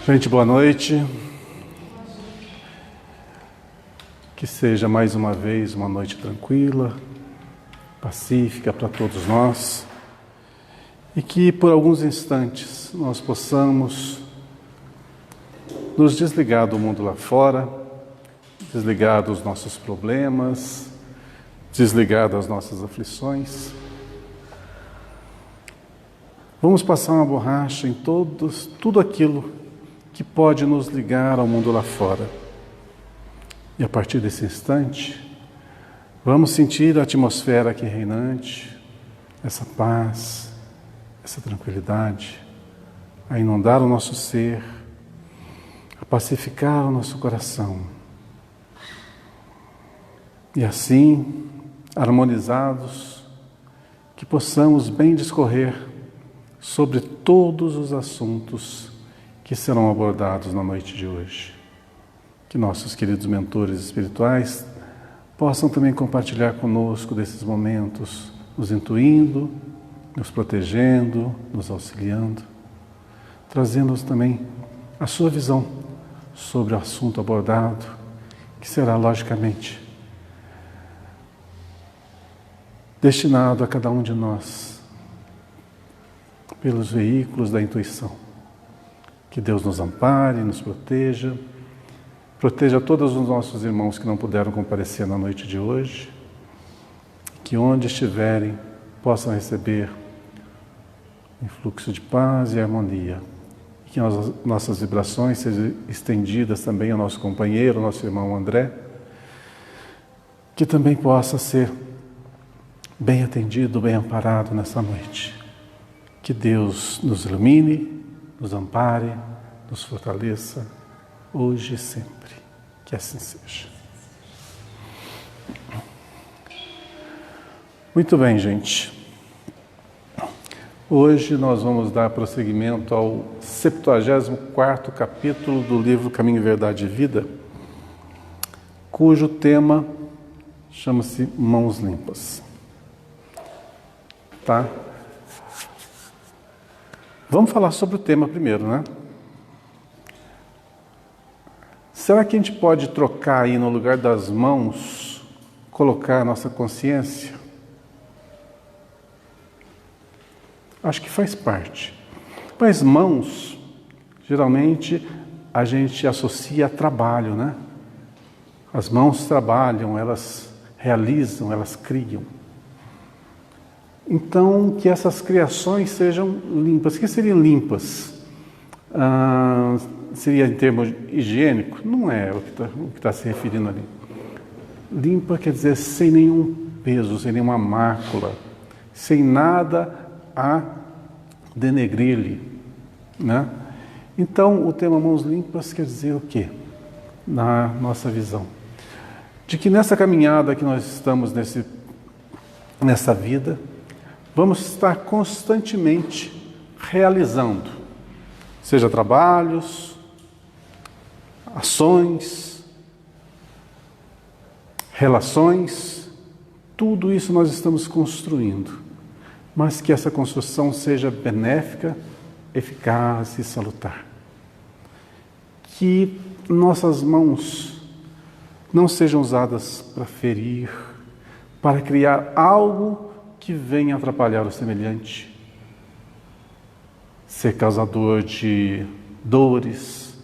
Gente, boa noite. Que seja mais uma vez uma noite tranquila, pacífica para todos nós e que por alguns instantes nós possamos nos desligar do mundo lá fora, desligar dos nossos problemas, desligar das nossas aflições. Vamos passar uma borracha em tudo aquilo que pode nos ligar ao mundo lá fora. E a partir desse instante, vamos sentir a atmosfera aqui reinante, essa paz, essa tranquilidade, a inundar o nosso ser, a pacificar o nosso coração. E assim, harmonizados, que possamos bem discorrer sobre todos os assuntos que serão abordados na noite de hoje. Que nossos queridos mentores espirituais possam também compartilhar conosco desses momentos, nos intuindo, nos protegendo, nos auxiliando, trazendo-nos também a sua visão sobre o assunto abordado, que será, logicamente, destinado a cada um de nós pelos veículos da intuição. Que Deus nos ampare, nos proteja todos os nossos irmãos que não puderam comparecer na noite de hoje, que onde estiverem possam receber um fluxo de paz e harmonia, e que as nossas vibrações sejam estendidas também ao nosso companheiro, nosso irmão André, que também possa ser bem atendido, bem amparado nessa noite. Que Deus nos ilumine, nos ampare, nos fortaleça, hoje e sempre. Que assim seja. Muito bem, gente. Hoje nós vamos dar prosseguimento ao 74º capítulo do livro Caminho, Verdade e Vida, cujo tema chama-se Mãos Limpas. Tá? Vamos falar sobre o tema primeiro, né? Será que a gente pode trocar aí no lugar das mãos, colocar a nossa consciência? Acho que faz parte. Mas mãos, geralmente a gente associa a trabalho, né? As mãos trabalham, elas realizam, elas criam. Então, que essas criações sejam limpas. O que seriam limpas? Seria em termos higiênicos? Não é o que está se referindo ali. Limpa quer dizer sem nenhum peso, sem nenhuma mácula, sem nada a denegrir-lhe, né? Então, o tema Mãos Limpas quer dizer o quê? Na nossa visão. De que nessa caminhada que nós estamos nessa vida, vamos estar constantemente realizando, seja trabalhos, ações, relações, tudo isso nós estamos construindo, mas que essa construção seja benéfica, eficaz e salutar. Que nossas mãos não sejam usadas para ferir, para criar algo que venha atrapalhar o semelhante, ser causador de dores,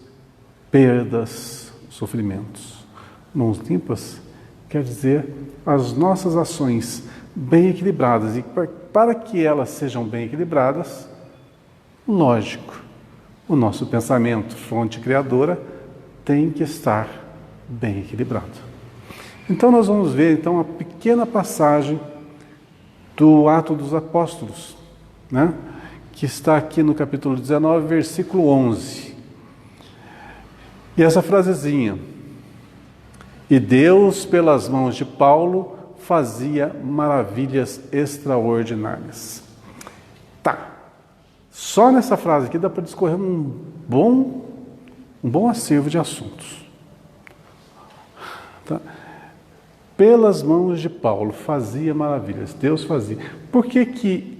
perdas, sofrimentos. Mãos limpas quer dizer as nossas ações bem equilibradas, e para que elas sejam bem equilibradas, lógico, o nosso pensamento, fonte criadora, tem que estar bem equilibrado. Então nós vamos ver uma pequena passagem do Atos dos Apóstolos, né? Que está aqui no capítulo 19, versículo 11. E essa frasezinha: e Deus, pelas mãos de Paulo, fazia maravilhas extraordinárias. Tá. Só nessa frase aqui dá para discorrer um bom acervo de assuntos. Tá? Pelas mãos de Paulo fazia maravilhas. Deus fazia. Por que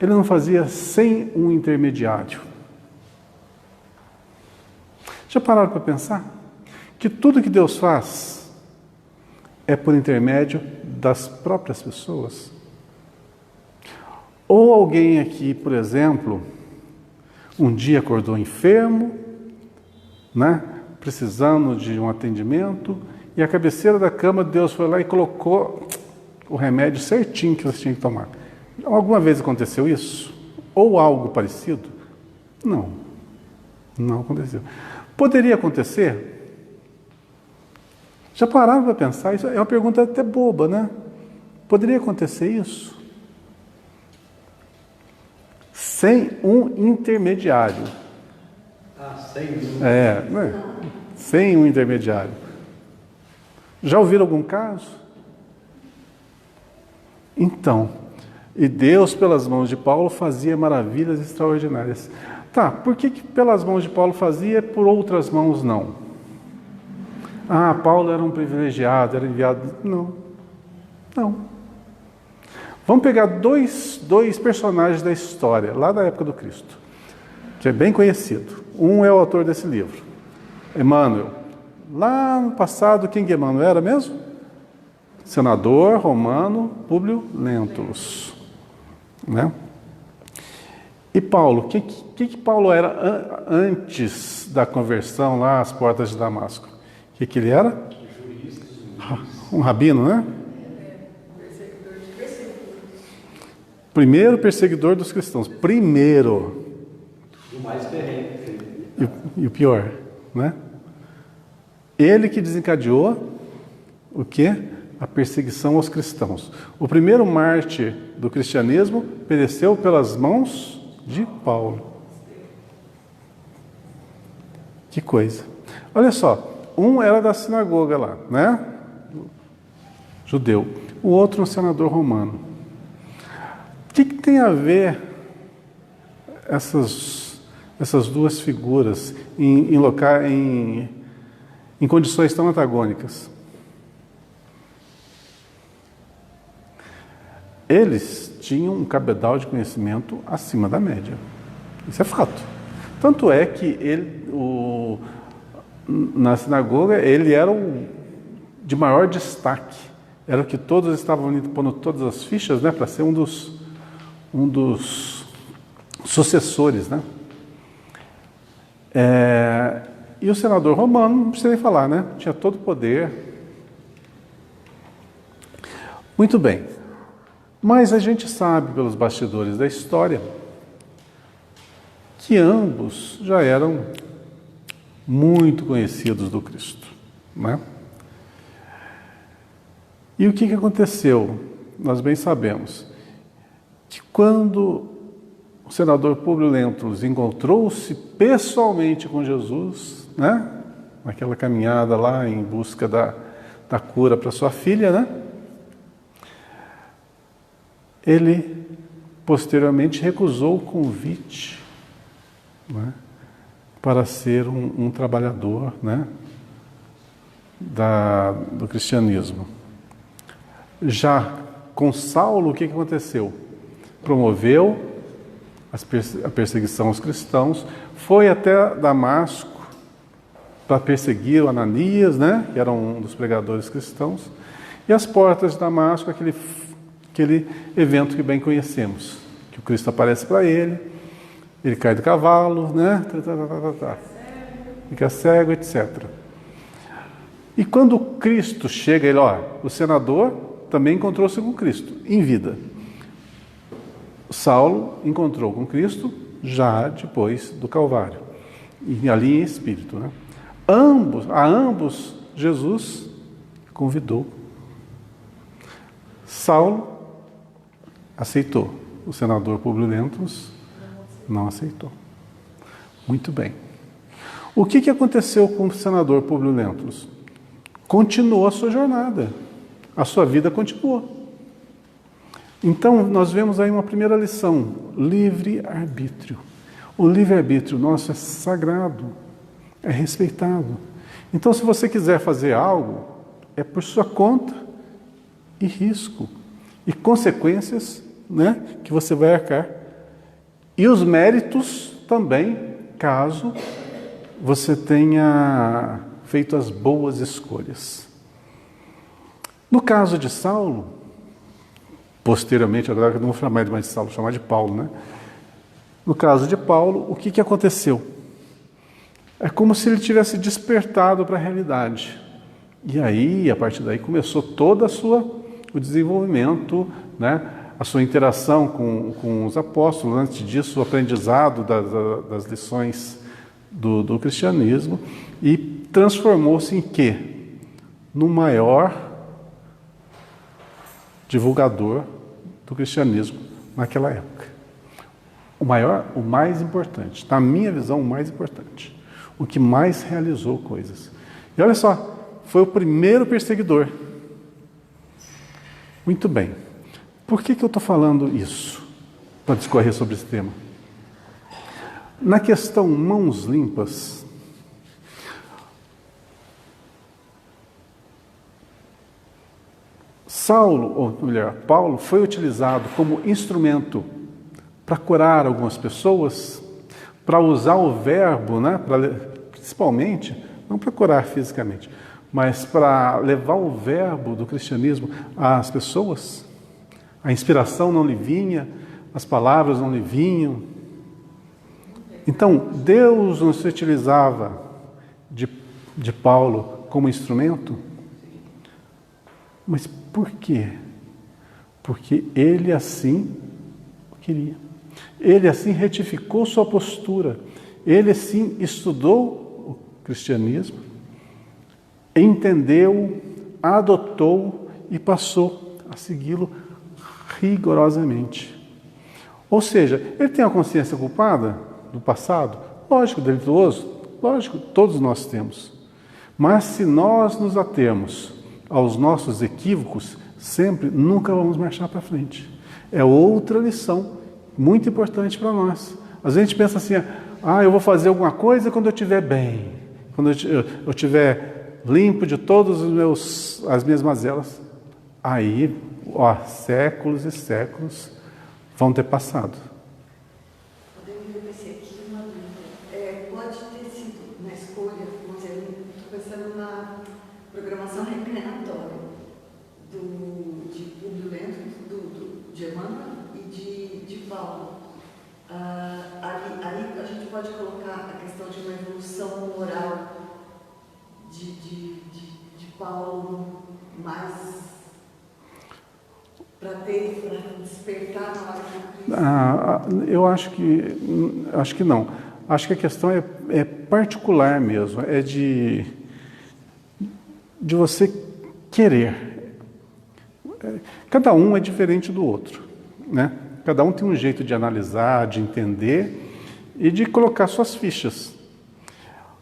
ele não fazia sem um intermediário? Já pararam para pensar? Que tudo que Deus faz é por intermédio das próprias pessoas? Ou alguém aqui, por exemplo, um dia acordou enfermo, né? Precisando de um atendimento, e a cabeceira da cama, Deus foi lá e colocou o remédio certinho que você tinha que tomar. Alguma vez aconteceu isso? Ou algo parecido? Não. Não aconteceu. Poderia acontecer? Já pararam para pensar? Isso é uma pergunta até boba, né? Poderia acontecer isso? Sem um intermediário. Sem um. Né? Sem um intermediário. Já ouviram algum caso? Então, e Deus, pelas mãos de Paulo, fazia maravilhas extraordinárias. Tá, por que pelas mãos de Paulo fazia e por outras mãos não? Paulo era um privilegiado, era enviado. Não. Vamos pegar dois personagens da história, lá da época do Cristo, que é bem conhecido. Um é o autor desse livro, Emmanuel. Lá no passado, quem que Emmanuel era mesmo? Senador romano Públio Lentulus, né? E Paulo, o que Paulo era antes da conversão lá às portas de Damasco? O que ele era? Um rabino, né? Primeiro perseguidor dos cristãos. Primeiro. O mais terreno. E o pior, né? Ele que desencadeou o quê? A perseguição aos cristãos. O primeiro mártir do cristianismo pereceu pelas mãos de Paulo. Que coisa. Olha só, um era da sinagoga lá, né? Judeu. O outro um senador romano. O que tem a ver essas duas figuras em condições tão antagônicas? Eles tinham um cabedal de conhecimento acima da média. Isso é fato. Tanto é que na sinagoga ele era o de maior destaque. Era o que todos estavam pondo todas as fichas, né, para ser um dos sucessores, né? E o senador romano, não precisa nem falar, né? Tinha todo o poder. Muito bem. Mas a gente sabe, pelos bastidores da história, que ambos já eram muito conhecidos do Cristo, né? E o que aconteceu? Nós bem sabemos que quando o senador Públio Lentulus encontrou-se pessoalmente com Jesus, né? Naquela caminhada lá em busca da cura para sua filha, né? Ele posteriormente recusou o convite, né, para ser um trabalhador, né, do cristianismo. Já com Saulo, o que aconteceu? Promoveu a perseguição aos cristãos, foi até Damasco para perseguir o Ananias, né, que era um dos pregadores cristãos, e às portas de Damasco, aquele evento que bem conhecemos, que o Cristo aparece para ele cai do cavalo, né? Fica cego, etc. E quando Cristo chega, o senador também encontrou-se com Cristo, em vida. Saulo encontrou com Cristo já depois do Calvário, e ali em espírito, né? A ambos, Jesus convidou. Saulo aceitou. O senador Públio Lentulus não aceitou. Muito bem. O que aconteceu com o senador Públio Lentulus? Continuou a sua jornada. A sua vida continuou. Então, nós vemos aí uma primeira lição. Livre-arbítrio. O livre-arbítrio nosso é sagrado. É respeitado. Então, se você quiser fazer algo, é por sua conta e risco. E consequências, né, que você vai arcar. E os méritos também, caso você tenha feito as boas escolhas. No caso de Saulo, posteriormente, agora eu não vou chamar mais de Saulo, vou chamar de Paulo, né? No caso de Paulo, o que aconteceu? É como se ele tivesse despertado para a realidade. E aí, a partir daí, começou todo o desenvolvimento, né? A sua interação com os apóstolos, antes disso, o aprendizado das lições do cristianismo, e transformou-se em quê? No maior divulgador do cristianismo naquela época. O mais importante, na minha visão, o mais importante. O que mais realizou coisas. E olha só, foi o primeiro perseguidor. Muito bem. Por que eu estou falando isso? Para discorrer sobre esse tema. Na questão mãos limpas, Paulo foi utilizado como instrumento para curar algumas pessoas, para usar o verbo, né, principalmente, não para curar fisicamente, mas para levar o verbo do cristianismo às pessoas. A inspiração não lhe vinha, as palavras não lhe vinham. Então, Deus não se utilizava de Paulo como instrumento. Mas por quê? Porque ele assim queria. Ele assim retificou sua postura. Ele assim estudou o cristianismo, entendeu, adotou e passou a segui-lo rigorosamente. Ou seja, ele tem a consciência culpada do passado? Lógico, delituoso? Lógico, todos nós temos. Mas se nós nos atermos aos nossos equívocos, sempre, nunca vamos marchar para frente. É outra lição muito importante para nós. Às vezes a gente pensa assim, eu vou fazer alguma coisa quando eu estiver bem, quando eu estiver limpo de todas as minhas mazelas. Aí, séculos e séculos vão ter passado. Podemos repetir aqui uma dúvida. Pode ter sido na escolha, vamos dizer, estou pensando na programação recreatória de Publio Lentulus, de Emmanuel e de Paulo. Ali a gente pode colocar a questão de uma evolução moral de Paulo mais para despertar na hora que eu acho que não. Acho que a questão é particular mesmo, é de você querer. Cada um é diferente do outro, né? Cada um tem um jeito de analisar, de entender e de colocar suas fichas.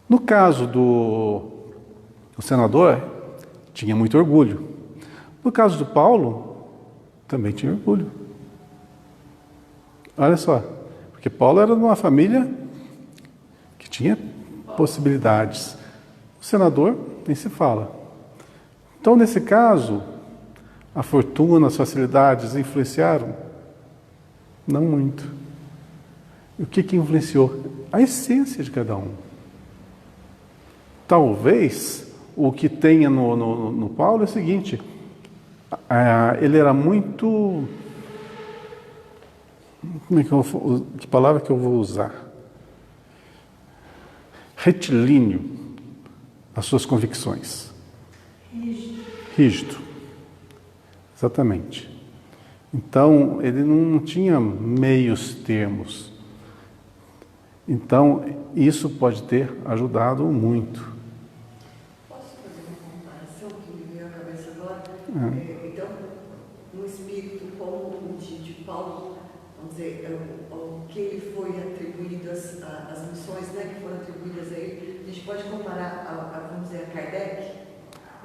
No caso do senador, tinha muito orgulho. No caso do Paulo, também tinha orgulho. Olha só, porque Paulo era de uma família que tinha possibilidades. O senador nem se fala. Então, nesse caso, a fortuna, as facilidades influenciaram? Não muito. E o que influenciou? A essência de cada um. Talvez o que tenha no Paulo é o seguinte: ele era muito... que palavra que eu vou usar? Retilíneo às suas convicções. Rígido. Exatamente. Então, ele não tinha meios termos. Então, isso pode ter ajudado muito. Posso fazer uma comparação que me veio à cabeça agora? Então, no espírito como o de Paulo, vamos dizer, o que ele foi atribuído, as missões, né, que foram atribuídas a ele, a gente pode comparar, vamos dizer, a Kardec,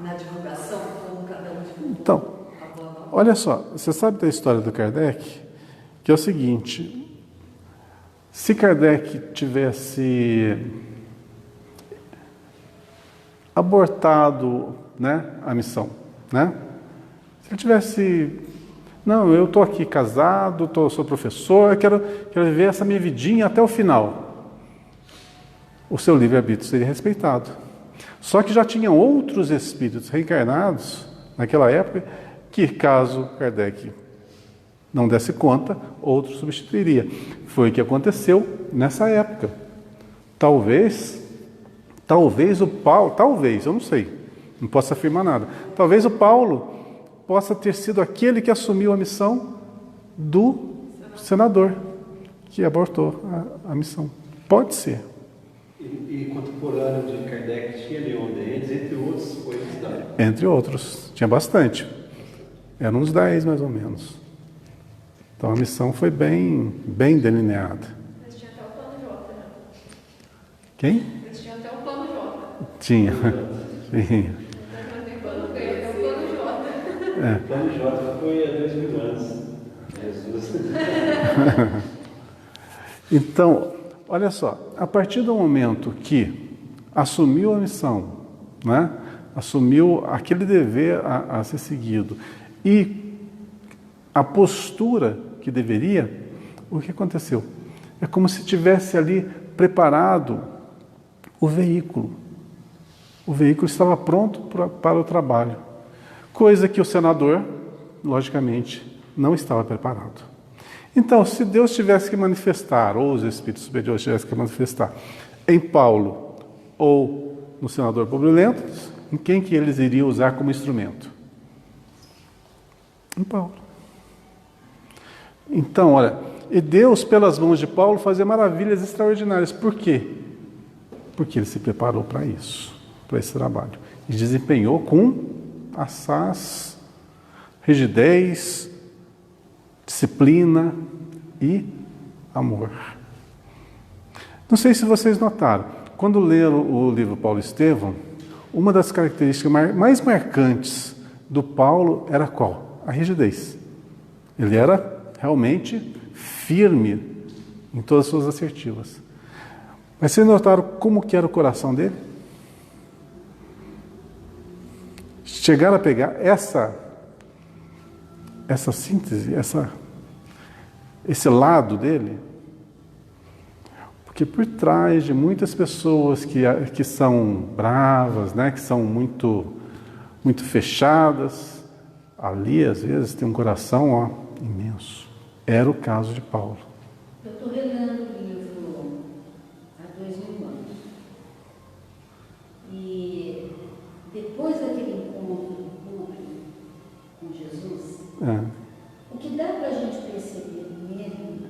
na divulgação, como cada um divulgou. Então, olha só, você sabe da história do Kardec? Que é o seguinte: se Kardec tivesse abortado, né, a missão, né? Se ele tivesse, não, eu estou aqui casado, sou professor, eu quero viver essa minha vidinha até o final. o seu livre-arbítrio seria respeitado. Só que já tinham outros espíritos reencarnados naquela época que, caso Kardec não desse conta, outro substituiria. Foi o que aconteceu nessa época. Talvez o Paulo, eu não sei, não posso afirmar nada. Talvez o Paulo possa ter sido aquele que assumiu a missão do senador, que abortou a missão. Pode ser. E contemporâneo de Kardec tinha Leon Denis, entre outros, foi estudado. Entre outros, tinha bastante. Eram uns 10 mais ou menos. Então a missão foi bem delineada. Mas tinha até o plano J, né? Quem? Eles tinham até o plano J. Tinha. Tinha. Tem plano B, até o plano J. O plano J foi há 2000 anos. Jesus. Então, olha só, a partir do momento que assumiu a missão, né, assumiu aquele dever a ser seguido e a postura que deveria, o que aconteceu? É como se tivesse ali preparado o veículo. O veículo estava pronto para o trabalho, coisa que o senador, logicamente, não estava preparado. Então, se Deus tivesse que manifestar, ou os espíritos superiores tivessem que manifestar, em Paulo ou no senador Pobrelento, em quem que eles iriam usar como instrumento? Em Paulo. Então, olha, e Deus, pelas mãos de Paulo, fazia maravilhas extraordinárias. Por quê? Porque ele se preparou para isso, para esse trabalho. E desempenhou com assaz, rigidez, disciplina e amor. Não sei se vocês notaram, quando leram o livro Paulo Estevão, uma das características mais marcantes do Paulo era qual? A rigidez. Ele era realmente firme em todas as suas assertivas. Mas vocês notaram como que era o coração dele? Chegaram a pegar essa síntese, esse lado dele? Porque por trás de muitas pessoas que são bravas, né, que são muito fechadas, ali às vezes tem um coração imenso. Era o caso de Paulo. Eu estou relendo o livro há 2000 anos. E depois daquele encontro público com Jesus, o que dá para a gente perceber nele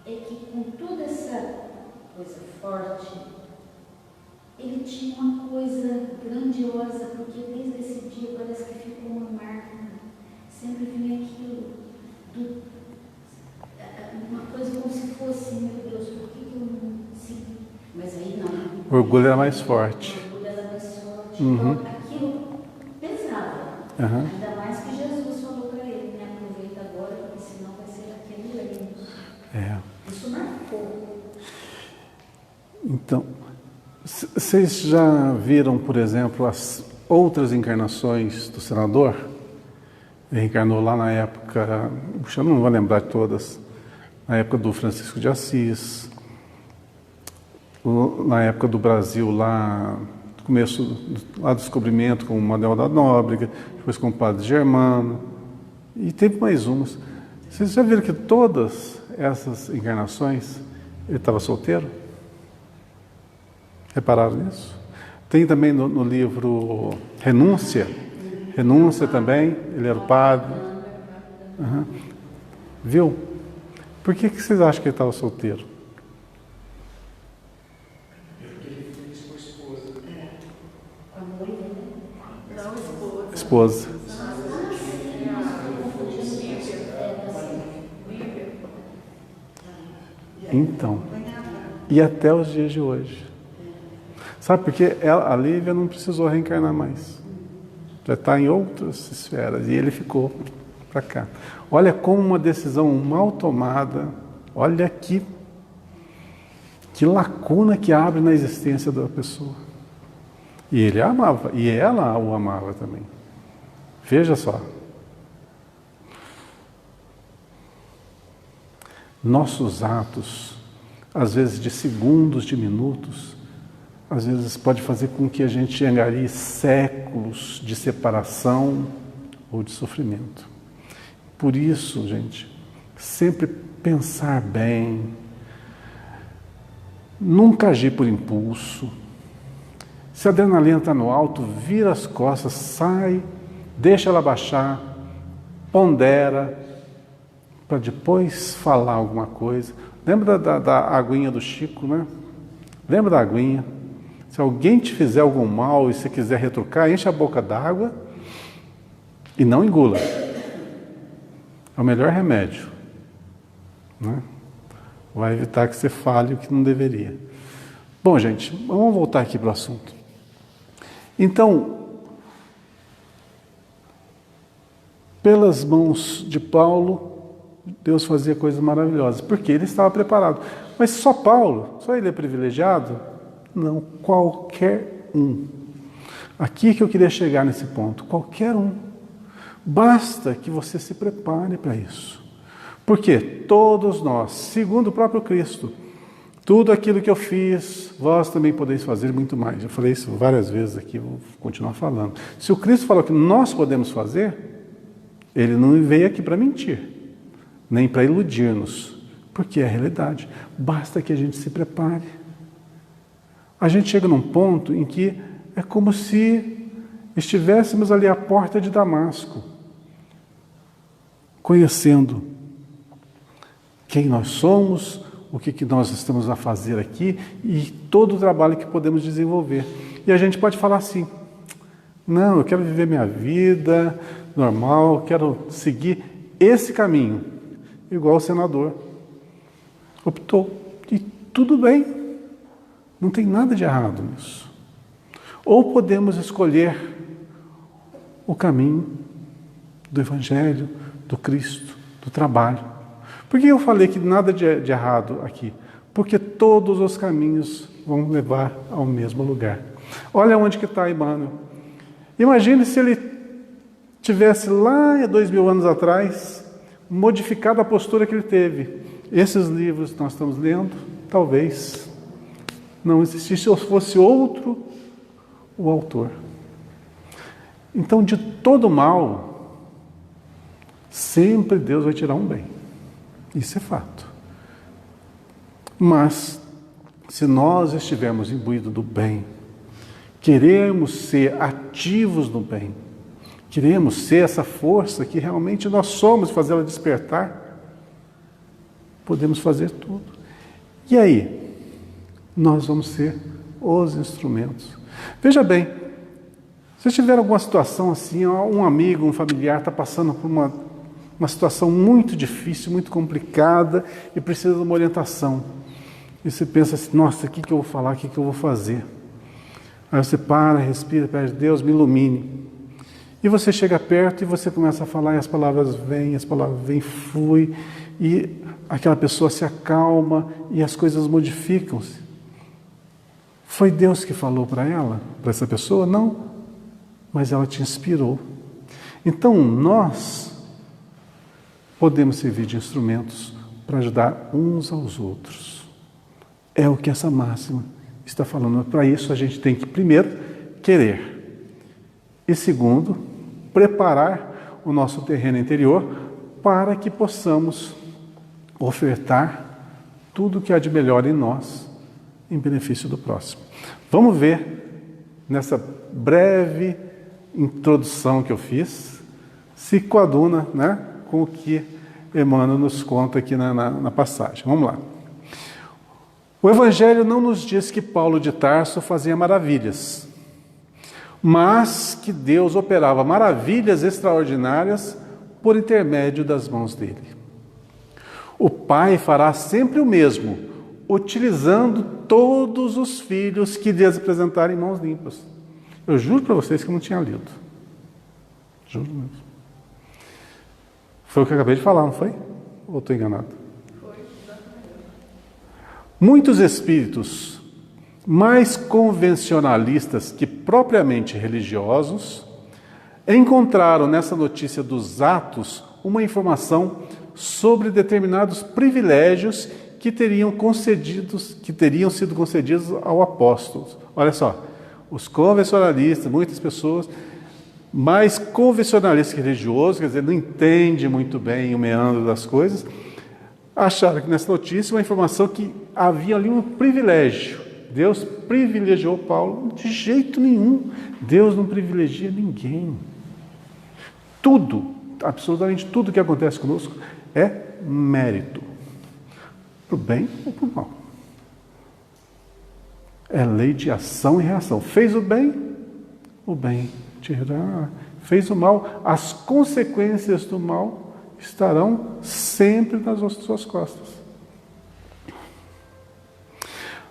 é que com toda essa coisa forte, ele tinha uma coisa grandiosa, porque desde esse dia parece que ficou uma marca. Sempre vinha aquilo, uma coisa como se fosse, meu Deus, por que eu não segui? Mas aí não. O orgulho era mais forte. O orgulho era mais forte. Uhum. Então aquilo pesava. Uhum. Ainda mais que Jesus falou para ele, né? Aproveita agora, porque senão vai ser aquele reino. Isso marcou. Então, vocês já viram, por exemplo, as outras encarnações do senador? Ele reencarnou lá na época, eu não vou lembrar de todas, na época do Francisco de Assis, na época do Brasil, lá no começo do descobrimento com o Manuel da Nóbrega, depois com o Padre Germano, e teve mais umas. Vocês já viram que todas essas encarnações ele estava solteiro? Repararam nisso? Tem também no livro Renúncia também, ele era o padre. Uhum. Viu? Por que vocês acham que ele estava solteiro? Porque ele fez com a esposa. Com a noiva, né? Não, esposa. Esposa. Então, e até os dias de hoje. Sabe por quê? A Lívia não precisou reencarnar mais. Já está em outras esferas. E ele ficou para cá. Olha como uma decisão mal tomada, olha que lacuna que abre na existência da pessoa. E ele a amava, e ela o amava também. Veja só. Nossos atos, às vezes de segundos, de minutos, às vezes pode fazer com que a gente angarie séculos de separação ou de sofrimento. Por isso, gente, sempre pensar bem, nunca agir por impulso. Se a adrenalina está no alto, vira as costas, sai, deixa ela baixar, pondera, para depois falar alguma coisa. Lembra da aguinha do Chico, né? Lembra da aguinha? Se alguém te fizer algum mal e você quiser retrucar, enche a boca d'água e não engula. É o melhor remédio, né? Vai evitar que você fale o que não deveria. Bom, gente, vamos voltar aqui para o assunto. Então, pelas mãos de Paulo, Deus fazia coisas maravilhosas, porque ele estava preparado. Mas só Paulo? Só ele é privilegiado? Não, qualquer um. Aqui que eu queria chegar nesse ponto, qualquer um. Basta que você se prepare para isso. Porque todos nós, segundo o próprio Cristo, tudo aquilo que eu fiz, vós também podeis fazer muito mais. Eu falei isso várias vezes aqui, vou continuar falando. Se o Cristo falou que nós podemos fazer, ele não veio aqui para mentir, nem para iludir-nos, porque é a realidade. Basta que a gente se prepare. A gente chega num ponto em que é como se estivéssemos ali à porta de Damasco, conhecendo quem nós somos, o que nós estamos a fazer aqui e todo o trabalho que podemos desenvolver. E a gente pode falar assim, não, eu quero viver minha vida normal, quero seguir esse caminho, igual o senador optou. E tudo bem, não tem nada de errado nisso. Ou podemos escolher o caminho do Evangelho, do Cristo, do trabalho. Por que eu falei que nada de errado aqui? Porque todos os caminhos vão levar ao mesmo lugar. Olha onde que está Emmanuel. Imagine se ele tivesse lá 2000 anos atrás modificado a postura que ele teve. Esses livros que nós estamos lendo, talvez não existisse ou fosse outro o autor. Então, de todo mal, sempre Deus vai tirar um bem. Isso é fato. Mas, se nós estivermos imbuídos do bem, queremos ser ativos no bem, queremos ser essa força que realmente nós somos, fazê-la despertar, podemos fazer tudo. E aí? Nós vamos ser os instrumentos. Veja bem, se tiver alguma situação assim, um amigo, um familiar está passando por uma situação muito difícil, muito complicada e precisa de uma orientação. E você pensa assim, nossa, o que eu vou falar, o que eu vou fazer? Aí você para, respira, pede, Deus me ilumine. E você chega perto e você começa a falar e as palavras vêm, fluem, e aquela pessoa se acalma e as coisas modificam-se. Foi Deus que falou para ela, para essa pessoa? Não, mas ela te inspirou. Então nós podemos servir de instrumentos para ajudar uns aos outros. É o que essa máxima está falando. Para isso a gente tem que, primeiro, querer. E segundo, preparar o nosso terreno interior para que possamos ofertar tudo o que há de melhor em nós, em benefício do próximo. Vamos ver, nessa breve introdução que eu fiz, se coaduna, né, com o que Emmanuel nos conta aqui na passagem. Vamos lá. O Evangelho não nos diz que Paulo de Tarso fazia maravilhas, mas que Deus operava maravilhas extraordinárias por intermédio das mãos dele. O Pai fará sempre o mesmo, utilizando todos os filhos que lhe apresentarem mãos limpas. Eu juro para vocês que eu não tinha lido. Juro mesmo. Foi o que eu acabei de falar, não foi? Ou estou enganado? Foi. Muitos espíritos mais convencionalistas que propriamente religiosos encontraram nessa notícia dos atos uma informação sobre determinados privilégios que teriam sido concedidos ao apóstolo. Olha só, os convencionalistas, muitas pessoas mais convencionalistas que religiosos, quer dizer, não entendem muito bem o meandro das coisas, acharam que nessa notícia uma informação que havia ali um privilégio. Deus privilegiou Paulo. De jeito nenhum. Deus não privilegia ninguém. Tudo, absolutamente tudo que acontece conosco é mérito. Para o bem ou para o mal. É lei de ação e reação. Fez o bem te irá. Fez o mal, as consequências do mal estarão sempre nas suas costas.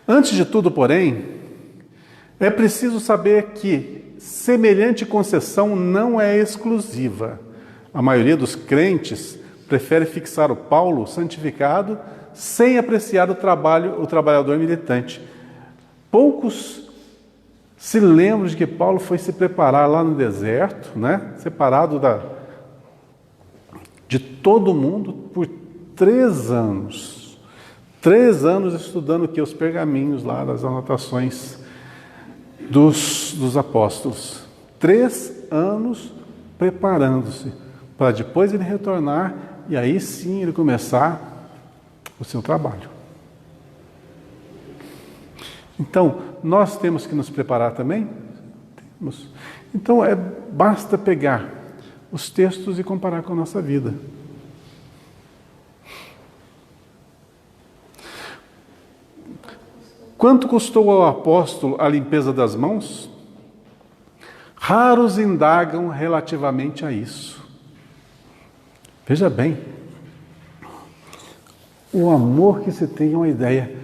Antes de tudo, porém, é preciso saber que semelhante concessão não é exclusiva. A maioria dos crentes prefere fixar o Paulo santificado sem apreciar o trabalhador militante. Poucos se lembram de que Paulo foi se preparar lá no deserto, né? Separado de todo mundo por 3 anos. 3 anos estudando o que? Os pergaminhos lá, das anotações dos apóstolos. 3 anos preparando-se para depois ele retornar e aí sim ele começar o seu trabalho. Então, nós temos que nos preparar também? Temos. Então, basta pegar os textos e comparar com a nossa vida. Quanto custou ao apóstolo a limpeza das mãos? Raros indagam relativamente a isso. Veja bem, o amor que se tem é uma ideia.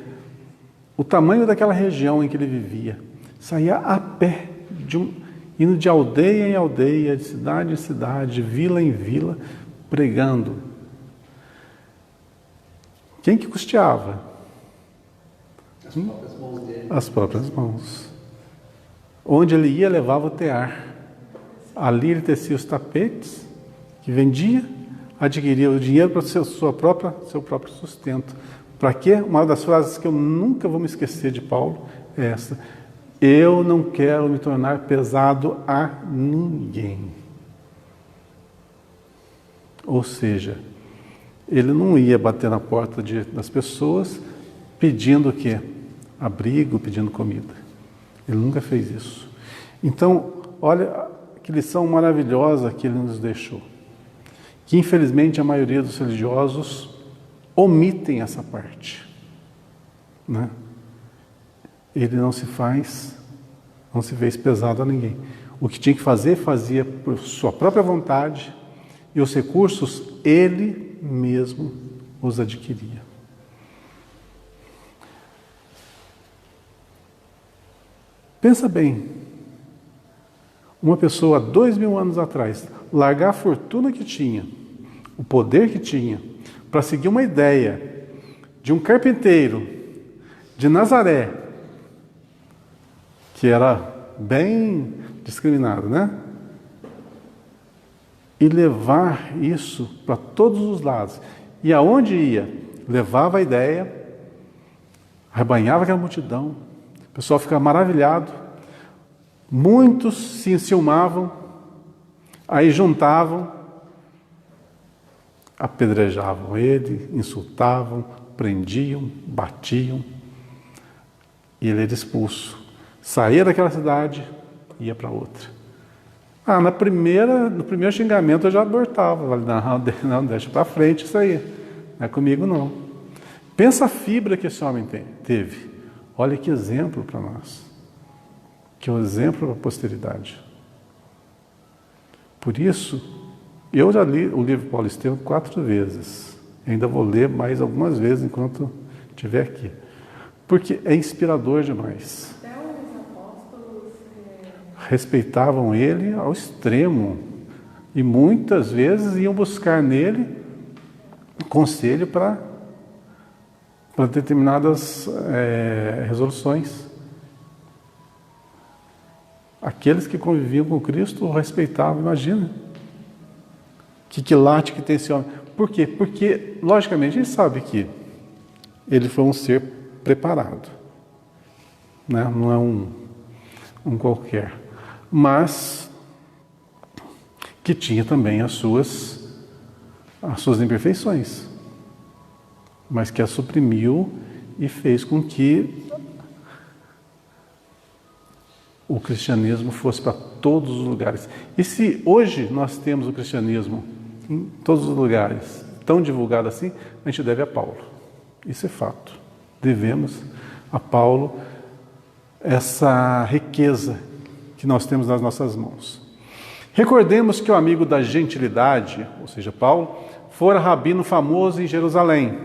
O tamanho daquela região em que ele vivia. Saía a pé, indo de aldeia em aldeia, de cidade em cidade, de vila em vila, pregando. Quem que custeava? As próprias mãos dele. As próprias mãos. Onde ele ia, levava o tear. Ali ele tecia os tapetes que vendia, adquiria o dinheiro para seu próprio sustento. Para quê? Uma das frases que eu nunca vou me esquecer de Paulo é essa: eu não quero me tornar pesado a ninguém. Ou seja, ele não ia bater na porta das pessoas pedindo o quê? Abrigo, pedindo comida. Ele nunca fez isso. Então, olha que lição maravilhosa que ele nos deixou. Que infelizmente a maioria dos religiosos omitem essa parte, né? Ele não se fez pesado a ninguém. O que tinha que fazer, fazia por sua própria vontade, e os recursos ele mesmo os adquiria. Pensa bem, uma pessoa há 2000 anos atrás, largar a fortuna que tinha, o poder que tinha, para seguir uma ideia de um carpinteiro de Nazaré, que era bem discriminado, né? E levar isso para todos os lados. E aonde ia? Levava a ideia, arrebanhava aquela multidão, o pessoal ficava maravilhado, muitos se enciumavam, aí juntavam, apedrejavam ele, insultavam, prendiam, batiam, e ele era expulso. Saía daquela cidade, ia para outra. No primeiro xingamento eu já abortava. Não, deixa para frente isso aí. Não é comigo não. Pensa a fibra que esse homem teve. Olha que exemplo para nós. Que é um exemplo para a posteridade. Por isso, eu já li o livro Paulo Estevão 4 vezes. Ainda vou ler mais algumas vezes enquanto estiver aqui. Porque é inspirador demais. Até os apóstolos respeitavam ele ao extremo. E muitas vezes iam buscar nele conselho para determinadas resoluções. Aqueles que conviviam com Cristo o respeitavam, imagina. Que quilate que tem esse homem. Por quê? Porque, logicamente, a gente sabe que ele foi um ser preparado, né? Não é um qualquer, mas que tinha também as suas imperfeições, mas que as suprimiu e fez com que o cristianismo fosse para todos os lugares. E se hoje nós temos o cristianismo em todos os lugares, tão divulgado assim, a gente deve a Paulo. Isso é fato. Devemos a Paulo essa riqueza que nós temos nas nossas mãos. Recordemos que o amigo da gentilidade, ou seja, Paulo, fora rabino famoso em Jerusalém,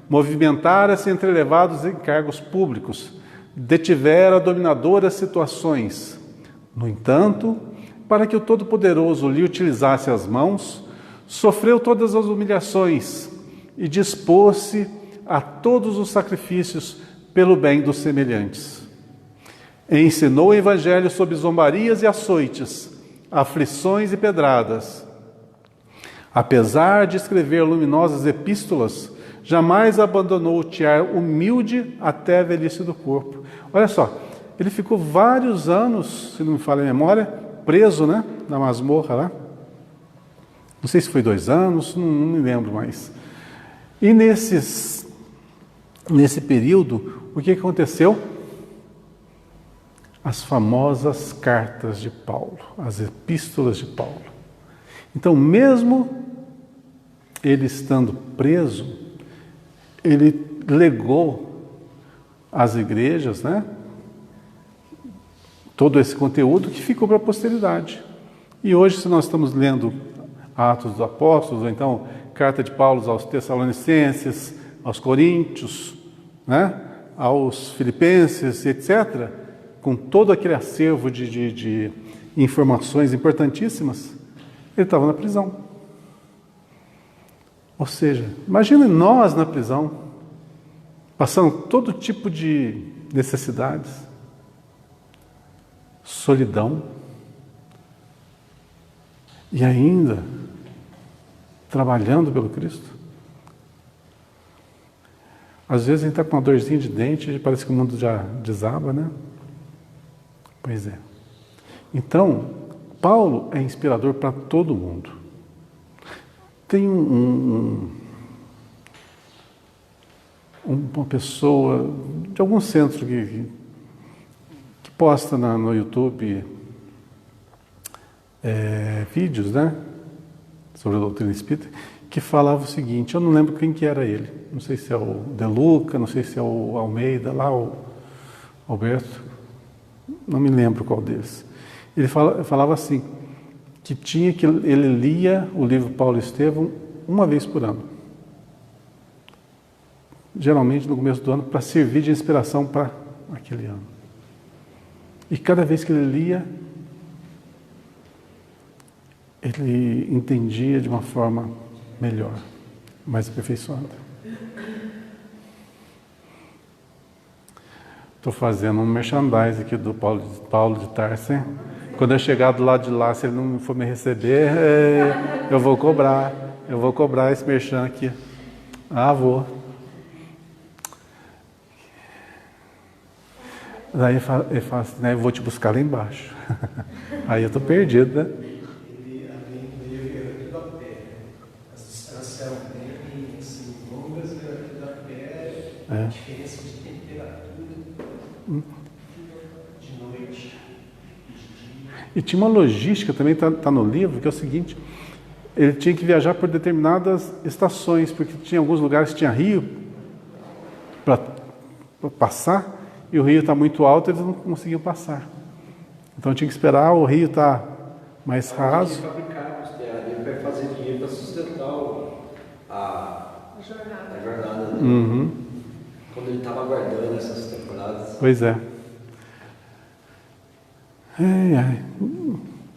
movimentara-se entre elevados encargos públicos, detivera dominadoras situações. No entanto, para que o Todo-Poderoso lhe utilizasse as mãos, sofreu todas as humilhações e dispôs-se a todos os sacrifícios pelo bem dos semelhantes. Ensinou o Evangelho sob zombarias e açoites, aflições e pedradas. Apesar de escrever luminosas epístolas, jamais abandonou o tiar humilde até a velhice do corpo. Olha só, ele ficou vários anos, se não me falha a memória, preso, né, na masmorra lá. Não sei se foi 2 anos, não me lembro mais. E nesse período, o que aconteceu? As famosas cartas de Paulo, as epístolas de Paulo. Então, mesmo ele estando preso, ele legou às igrejas, né, todo esse conteúdo que ficou para a posteridade. E hoje, se nós estamos lendo Atos dos Apóstolos, ou então Carta de Paulo aos Tessalonicenses, aos Coríntios, né, aos Filipenses, etc., com todo aquele acervo de informações importantíssimas, ele estava na prisão. Ou seja, imagine nós na prisão, passando todo tipo de necessidades, solidão, e ainda trabalhando pelo Cristo. Às vezes a gente está com uma dorzinha de dente e parece que o mundo já desaba, né? Pois é. Então, Paulo é inspirador para todo mundo. Tem uma pessoa de algum centro que posta no YouTube vídeos, né, sobre a doutrina espírita, que falava o seguinte, eu não lembro quem que era ele, não sei se é o De Luca, não sei se é o Almeida, lá o Alberto, não me lembro qual deles. Ele falava assim, que ele lia o livro Paulo e Estevão uma vez por ano. Geralmente no começo do ano, para servir de inspiração para aquele ano. E cada vez que ele lia, ele entendia de uma forma melhor, mais aperfeiçoada. Estou fazendo um merchandising aqui do Paulo de Tarso. Quando eu chegar do lado de lá, se ele não for me receber, eu vou cobrar esse merchan aqui. Ah, vou. Daí ele fala assim, né, eu vou te buscar lá embaixo. Aí eu estou perdido, né? Ele veio tudo a pé. As distâncias eram bem assim, longas, veio tudo a pé, a diferença de temperatura, de noite e de dia. E tinha uma logística também, tá no livro, que é o seguinte, ele tinha que viajar por determinadas estações, porque tinha alguns lugares que tinha rio para passar, e o rio está muito alto, eles não conseguiam passar. Então tinha que esperar o rio estar mais raso. Ele fabricava os terras, ele vai fazer dinheiro para sustentar a jornada dele. Uhum. Quando ele estava aguardando essas temporadas. Pois é.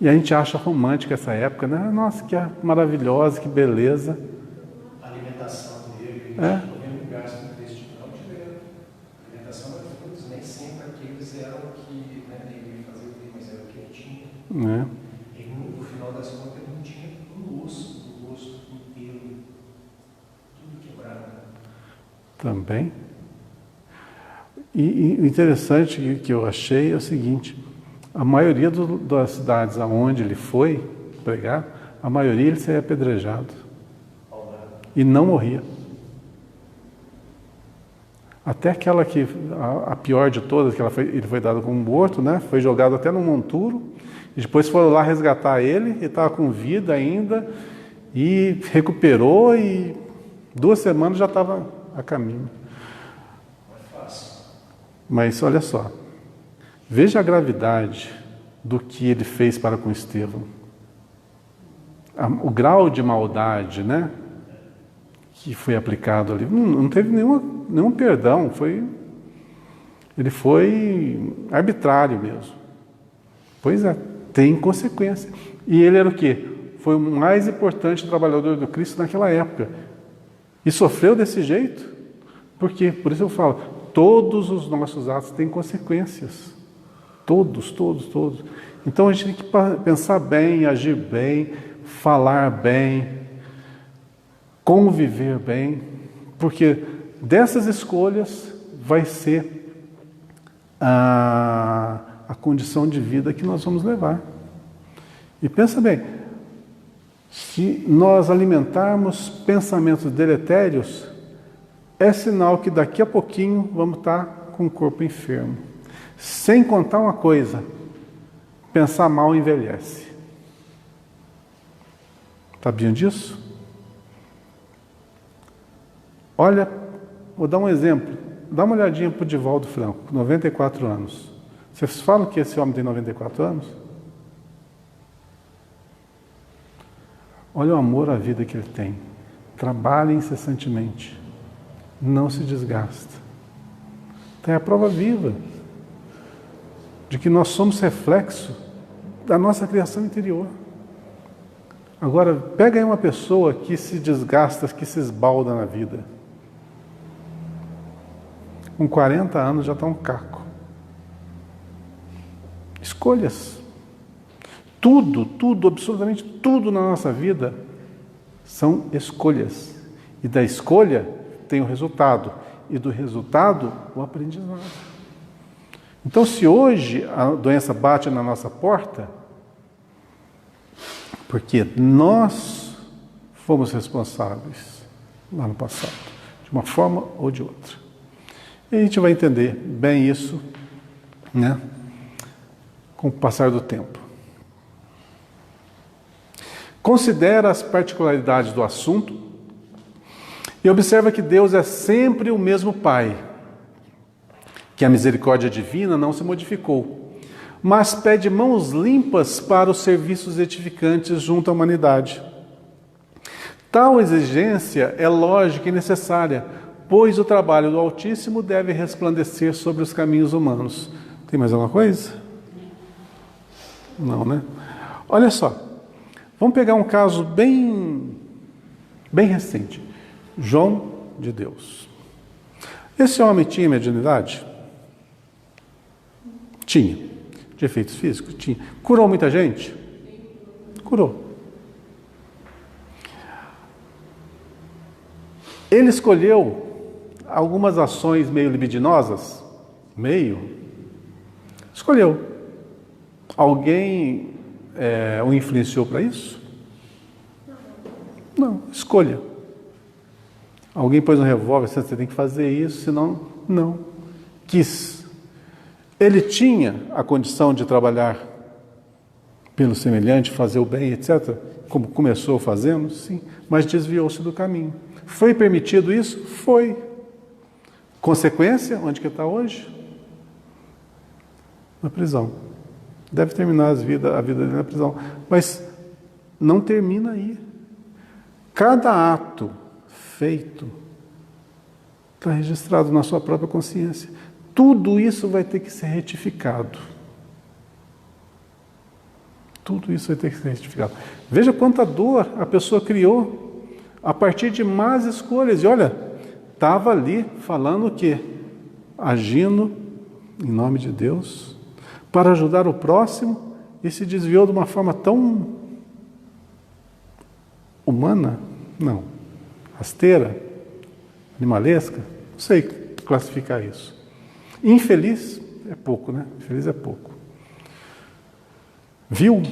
E a gente acha romântica essa época, né? Nossa, que maravilhosa, que beleza. A alimentação dele, o gasto intestinal tiveram. A alimentação era frutos, nem sempre aqueles eram que, né, ele fazia o bem, mas era o que ele tinha. E no final das contas ele não tinha um osso, um pelo, tudo quebrado. Também. E o interessante que eu achei é o seguinte, a maioria das cidades aonde ele foi pregar, a maioria ele saía apedrejado e não morria. Até aquela que, a pior de todas, que ele foi dado como morto, né? Foi jogado até num monturo, e depois foram lá resgatar ele, ele estava com vida ainda, e recuperou, e 2 semanas já estava a caminho. Mas olha só, veja a gravidade do que ele fez para com Estevão. O grau de maldade, né, que foi aplicado ali, não teve nenhum perdão, ele foi arbitrário mesmo. Pois é, tem consequência. E ele era o quê? Foi o mais importante trabalhador do Cristo naquela época. E sofreu desse jeito. Por quê? Por isso eu falo, todos os nossos atos têm consequências. Todos. Então a gente tem que pensar bem, agir bem, falar bem, conviver bem, porque dessas escolhas vai ser a condição de vida que nós vamos levar. E pensa bem, se nós alimentarmos pensamentos deletérios, é sinal que daqui a pouquinho vamos estar com o corpo enfermo. Sem contar uma coisa, pensar mal envelhece. Sabiam disso? Olha, vou dar um exemplo. Dá uma olhadinha para o Divaldo Franco, 94 anos. Vocês falam que esse homem tem 94 anos? Olha o amor à vida que ele tem. Trabalha incessantemente. Não se desgasta. Então é a prova viva de que nós somos reflexo da nossa criação interior. Agora, pega aí uma pessoa que se desgasta, que se esbalda na vida. Com 40 anos já está um caco. Escolhas. Tudo, absolutamente tudo na nossa vida são escolhas. E da escolha tem o resultado. E do resultado, o aprendizado. Então, se hoje a doença bate na nossa porta, porque nós fomos responsáveis lá no passado, de uma forma ou de outra. E a gente vai entender bem isso, né, com o passar do tempo. Considera as particularidades do assunto e observa que Deus é sempre o mesmo Pai, que a misericórdia divina não se modificou, mas pede mãos limpas para os serviços edificantes junto à humanidade. Tal exigência é lógica e necessária, pois o trabalho do Altíssimo deve resplandecer sobre os caminhos humanos. Tem mais alguma coisa? Não, né? Olha só, vamos pegar um caso bem recente. João de Deus. Esse homem tinha mediunidade? Tinha. De efeitos físicos? Tinha. Curou muita gente? Curou. Ele escolheu algumas ações meio libidinosas? Escolheu. Alguém o influenciou para isso? Não, escolha. Alguém pôs um revólver, você tem que fazer isso, senão, não. Quis. Ele tinha a condição de trabalhar pelo semelhante, fazer o bem, etc., como começou fazendo, sim, mas desviou-se do caminho. Foi permitido isso? Foi. Consequência, onde que está hoje? Na prisão. Deve terminar a vida dele na prisão. Mas não termina aí. Cada ato feito está registrado na sua própria consciência. Tudo isso vai ter que ser retificado. Tudo isso vai ter que ser retificado. Veja quanta dor a pessoa criou a partir de más escolhas. E olha, estava ali falando o quê? Agindo em nome de Deus para ajudar o próximo e se desviou de uma forma tão humana? Não. Rasteira? Animalesca? Não sei classificar isso. Infeliz é pouco, né? Infeliz é pouco. Viu?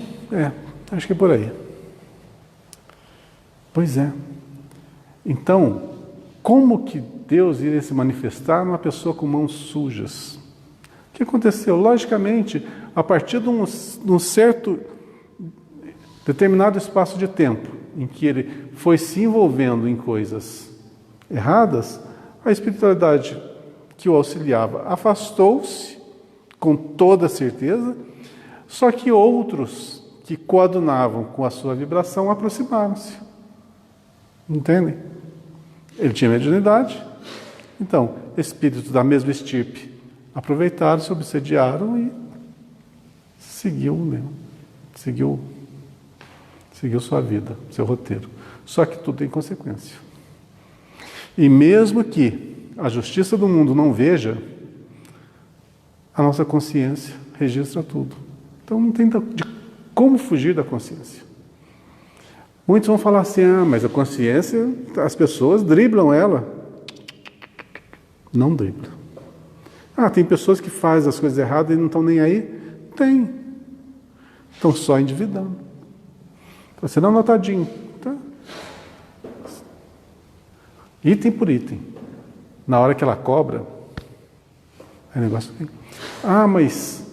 Acho que é por aí. Pois é. Então, como que Deus iria se manifestar numa pessoa com mãos sujas? O que aconteceu? Logicamente, a partir de um certo determinado espaço de tempo em que ele foi se envolvendo em coisas erradas, a espiritualidade que o auxiliava afastou-se com toda certeza, só que outros que coadunavam com a sua vibração aproximaram-se. Entendem? Ele tinha mediunidade, então espíritos da mesma estirpe aproveitaram, se obsediaram e seguiu sua vida, seu roteiro. Só que tudo tem consequência. E mesmo que a justiça do mundo não veja, a nossa consciência registra tudo. Então não tem de como fugir da consciência. Muitos vão falar assim, mas a consciência, as pessoas driblam ela. Não dribla. Tem pessoas que fazem as coisas erradas e não estão nem aí? Tem. Estão só endividando. Você dá um notadinho. Tá? Item por item. Na hora que ela cobra, é negócio assim. Mas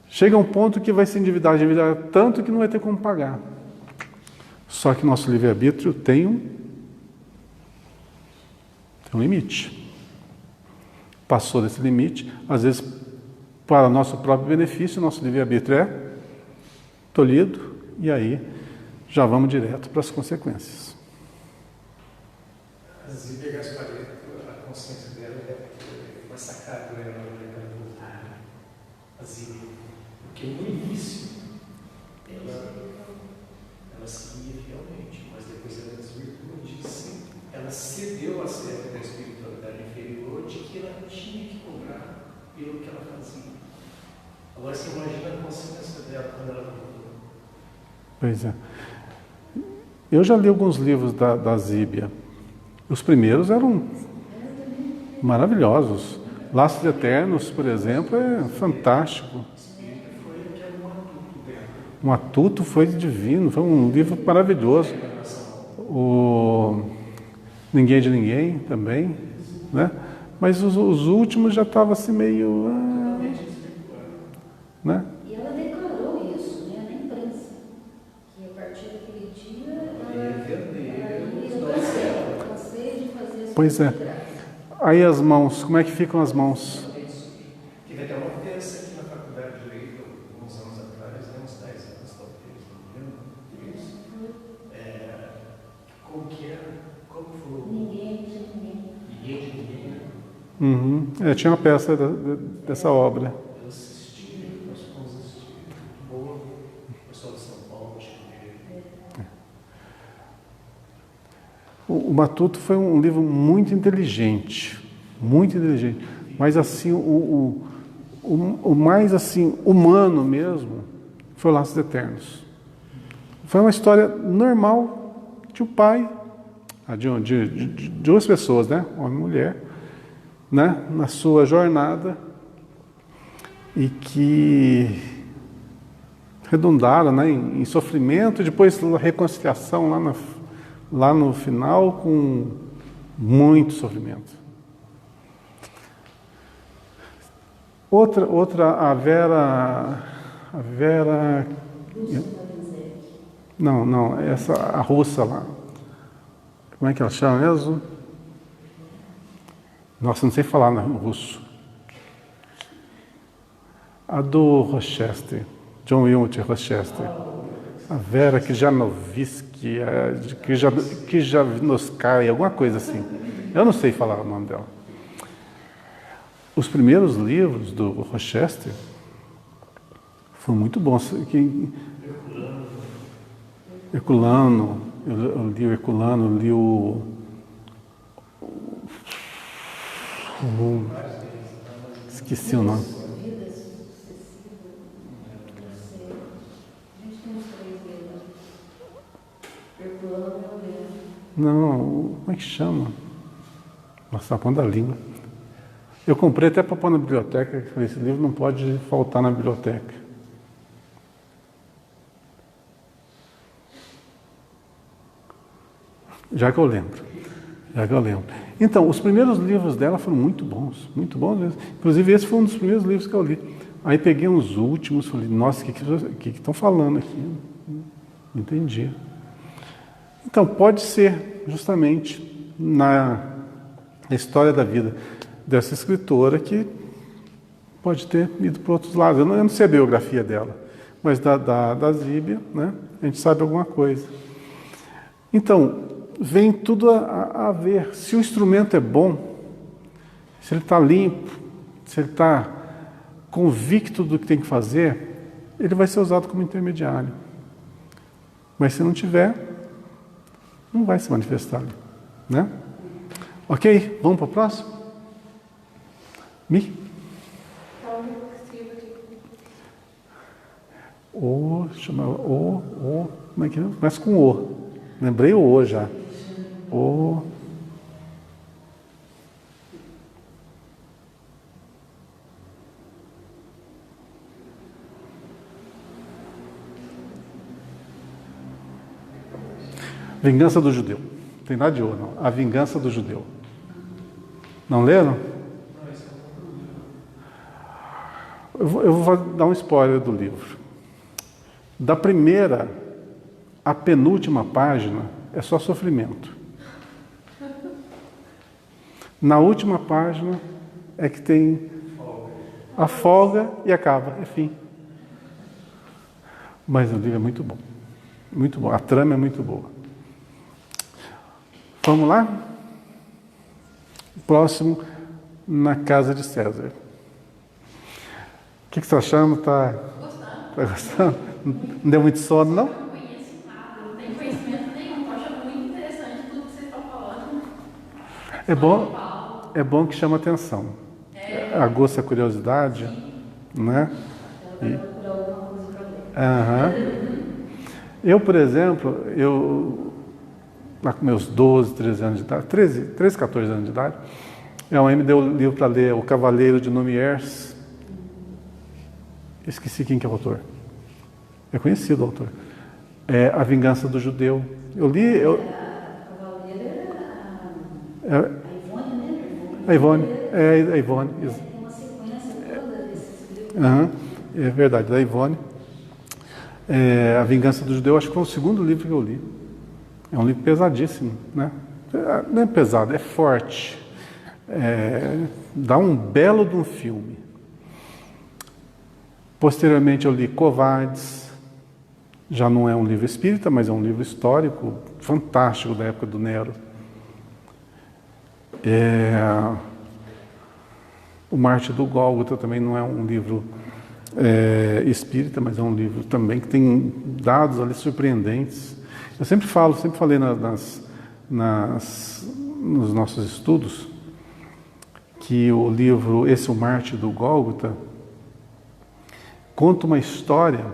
chega um ponto que vai se endividar tanto que não vai ter como pagar. Só que nosso livre-arbítrio tem um limite. Passou desse limite, às vezes, para nosso próprio benefício, nosso livre-arbítrio é tolhido, e aí já vamos direto para as consequências. A Zíbia Gasparetto, a consciência dela é massacrada por ela, a Zíbia. Porque no início ela seguia fielmente, mas depois ela desvirtuou disso. Ela cedeu a certa da espiritualidade inferior de que ela tinha que cobrar pelo que ela fazia. Agora você imagina a consciência dela quando ela voltou. Pois é. Eu já li alguns livros da Zíbia. Os primeiros eram maravilhosos. Laços Eternos, por exemplo, é fantástico. Um Matuto foi divino, foi um livro maravilhoso. O Ninguém de Ninguém também, né? Mas os últimos já estavam assim meio... né? E ela declarou isso, né, na imprensa, que a partir daquele dia ela cansei de fazer as Pois é. Aí as mãos, como é que ficam as mãos? Tive até uma peça aqui na Faculdade de Direito, alguns anos atrás, uns 10 anos talvez, não lembro isso. Como que era? Como foi? Ninguém de ninguém. Ninguém de ninguém, né? Uhum. Tinha uma peça dessa obra. Eu assisti, nós fomos assistir. Boa, o pessoal de São Paulo, acho que O Matuto foi um livro muito inteligente, mas assim o mais assim humano mesmo foi Laços Eternos. Foi uma história normal de um pai, de duas pessoas, né, homem e mulher, né, na sua jornada e que redundaram, né, em sofrimento, depois reconciliação lá no final, com muito sofrimento. Outra, a Vera... Não, essa, a russa lá. Como é que ela chama mesmo? Nossa, não sei falar no russo. A do Rochester, John Wilmot Rochester. A Vera Kijanovisky, Kijanoskaya, alguma coisa assim. Eu não sei falar o nome dela. Os primeiros livros do Rochester foram muito bons. Herculano, eu li o Herculano, eu li esqueci o nome. Não, como é que chama? Nossa, a ponta da língua. Eu comprei até para pôr na biblioteca, que esse livro não pode faltar na biblioteca. Já que eu lembro. Então, os primeiros livros dela foram muito bons mesmo. Inclusive, esse foi um dos primeiros livros que eu li. Aí peguei uns últimos, falei, nossa, o que estão falando aqui? Não entendi. Então, pode ser justamente na história da vida dessa escritora que pode ter ido para outros lados. Eu não sei a biografia dela, mas da Zíbia, né, a gente sabe alguma coisa. Então, vem tudo a ver. Se o instrumento é bom, se ele está limpo, se ele está convicto do que tem que fazer, ele vai ser usado como intermediário. Mas se não tiver, não vai se manifestar ali, né? Ok? Vamos para o próximo? Mi? O, chama o, como é que é? Começa com o. Lembrei o O já. O. Vingança do Judeu. Não tem nada de O, não. A Vingança do Judeu. Não leram? Eu vou dar um spoiler do livro. Da primeira à penúltima página é só sofrimento. Na última página é que tem a folga e acaba, é fim. Mas o livro é muito bom. Muito bom. A trama é muito boa. Vamos lá? Próximo, Na Casa de César. O que você está achando? Está gostando? Não deu muito sono, não? Não conheço nada, não tenho conhecimento nenhum. Estou achando muito interessante tudo que vocês estão falando. É bom que chama atenção. Aguça a curiosidade, né? Eu, por exemplo, lá com meus 12, 13 anos de idade, 13, 14 anos de idade, minha mãe me deu o livro para ler, O Cavaleiro de Lumières. Esqueci quem que é o autor. É conhecido o autor. É A Vingança do Judeu. Eu li... A Cavaleira era a Ivone, né? A Ivone. Tem uma sequência toda desses livros. É verdade, da Ivone. A Vingança do Judeu, acho que foi o segundo livro que eu li. É um livro pesadíssimo, né? Não é pesado, é forte. Dá um belo de um filme. Posteriormente eu li Covardes. Já não é um livro espírita, mas é um livro histórico fantástico da época do Nero. O Mártir do Gólgota também não é um livro espírita, mas é um livro também que tem dados ali surpreendentes. Eu sempre falei nos nossos estudos que o livro O Mártir do Gólgota conta uma história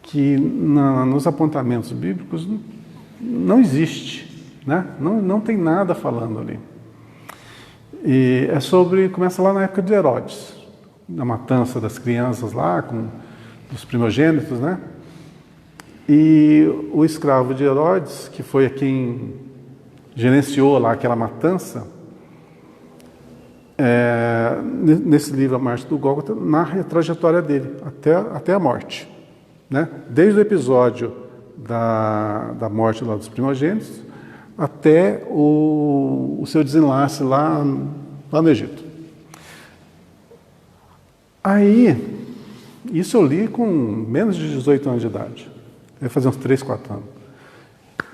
que nos apontamentos bíblicos não existe, né? Não tem nada falando ali. E começa lá na época de Herodes, na matança das crianças lá, com os primogênitos, né? E o escravo de Herodes, que foi quem gerenciou lá aquela matança, nesse livro A Mártir do Gólgota, narra a trajetória dele até a morte, né? Desde o episódio da morte lá dos primogênitos até o seu desenlace lá no Egito. Aí, isso eu li com menos de 18 anos de idade. Vai fazer uns 3, 4 anos.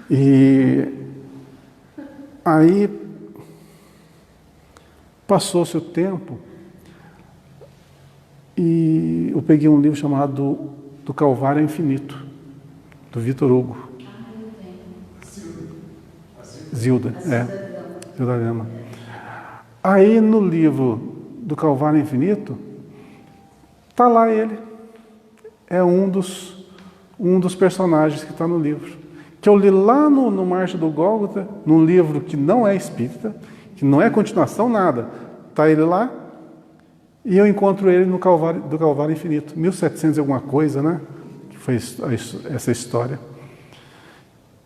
E aí passou-se o tempo e eu peguei um livro chamado Do Calvário ao Infinito, do Vitor Hugo. Zilda Lema. Aí no livro do Calvário ao Infinito, está lá ele. É um dos personagens que está no livro. Que eu li lá no Mártir do Gólgota, num livro que não é espírita, que não é continuação, nada. está ele lá, e eu encontro ele no Calvário, do Calvário Infinito, 1700 e alguma coisa, né? Que foi essa história.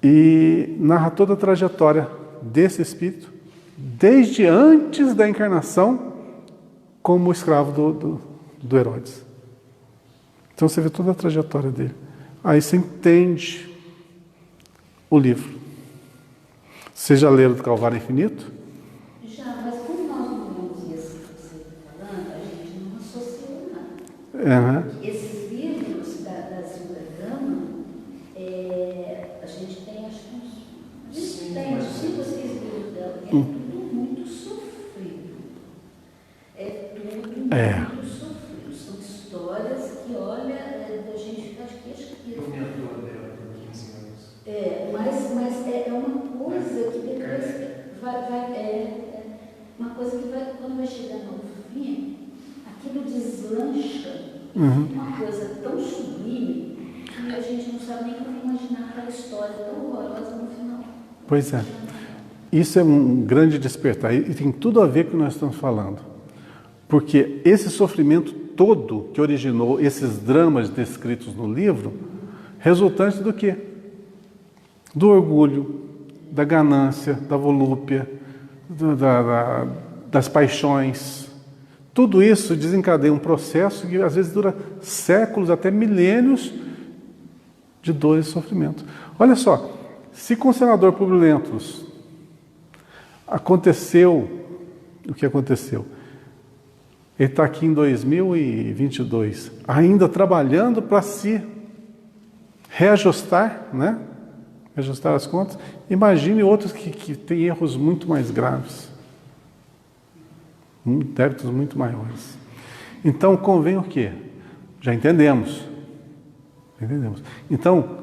E narra toda a trajetória desse espírito, desde antes da encarnação, como escravo do Herodes. Então você vê toda a trajetória dele. Aí você entende o livro. Vocês já leram do Calvário Infinito? Já, mas como nós não lemos esse que você está falando, a gente não associou nada. Esses livros da Zilda Gama, a gente tem, acho que uns 5 ou 6 livros dela. É tudo muito sofrido. É tudo muito sofrido. São histórias que, olha, da gente ficar de queixo aqui. Eu me ator dela por 15 anos. Mas é uma coisa que depois uma coisa que vai, quando vai chegando ao fim, aquilo deslancha, uma coisa tão sublime que a gente não sabe nem como imaginar aquela história tão horrorosa no final. Pois é. Isso é um grande despertar e tem tudo a ver com o que nós estamos falando. Porque esse sofrimento todo que originou esses dramas descritos no livro, resultante do quê? Do orgulho, da ganância, da volúpia, das paixões. Tudo isso desencadeia um processo que às vezes dura séculos, até milênios de dor e sofrimento. Olha só, se com o senador Publio Lentulus aconteceu o que aconteceu, ele está aqui em 2022, ainda trabalhando para se reajustar, né? Reajustar as contas. Imagine outros que têm erros muito mais graves, débitos muito maiores. Então, convém o quê? Já entendemos. Então,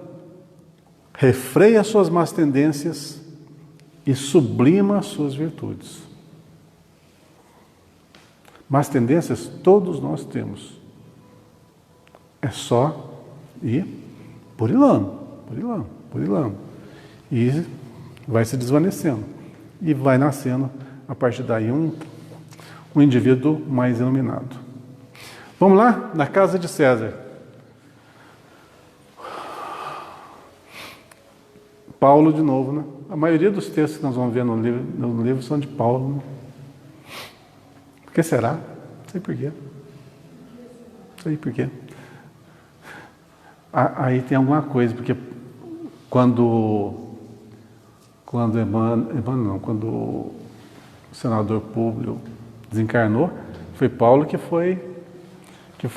refreia as suas más tendências e sublima as suas virtudes. Más tendências todos nós temos. É só ir burilando. E vai se desvanecendo. E vai nascendo, a partir daí, um indivíduo mais iluminado. Vamos lá? Na casa de César. Paulo de novo, né? A maioria dos textos que nós vamos ver no livro são de Paulo, né? Por que será? Não sei por quê. Aí tem alguma coisa, porque quando o senador Públio desencarnou, foi Paulo que foi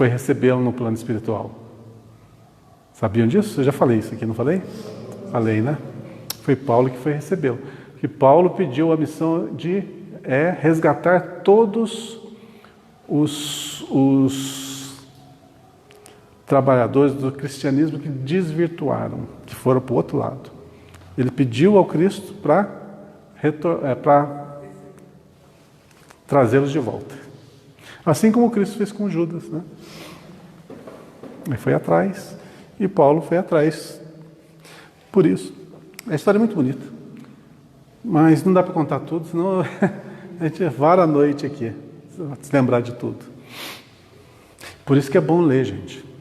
recebê-lo no plano espiritual. Sabiam disso? Eu já falei isso aqui, não falei? Falei, né? Foi Paulo que foi recebê-lo. Que Paulo pediu a missão de resgatar todos os trabalhadores do cristianismo que desvirtuaram, que foram para o outro lado. Ele pediu ao Cristo para trazê-los de volta. Assim como o Cristo fez com Judas, né? Ele foi atrás e Paulo foi atrás. Por isso, a história é muito bonita, mas não dá para contar tudo, senão a gente vara a noite aqui, se lembrar de tudo. Por isso que é bom ler, gente.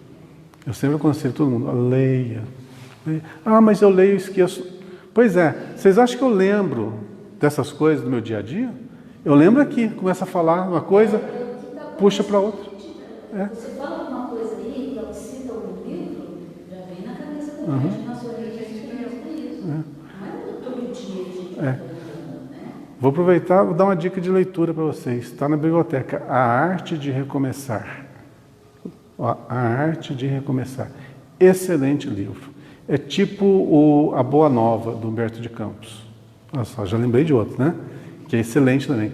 Eu sempre aconselho todo mundo, leia. Ah, mas eu leio e esqueço. Pois é, vocês acham que eu lembro dessas coisas do meu dia a dia? Eu lembro aqui, começa a falar uma coisa, puxa para outra. Você fala uma coisa aí, ela cita um livro, já vem na cabeça da gente, na sua vida, a gente conhece isso. Não é todo dia que a gente está falando, né? Vou aproveitar, vou dar uma dica de leitura para vocês. Está na biblioteca, A Arte de Recomeçar. A Arte de Recomeçar. Excelente livro. É tipo A Boa Nova, do Humberto de Campos. Olha só, já lembrei de outro, né? Que é excelente também.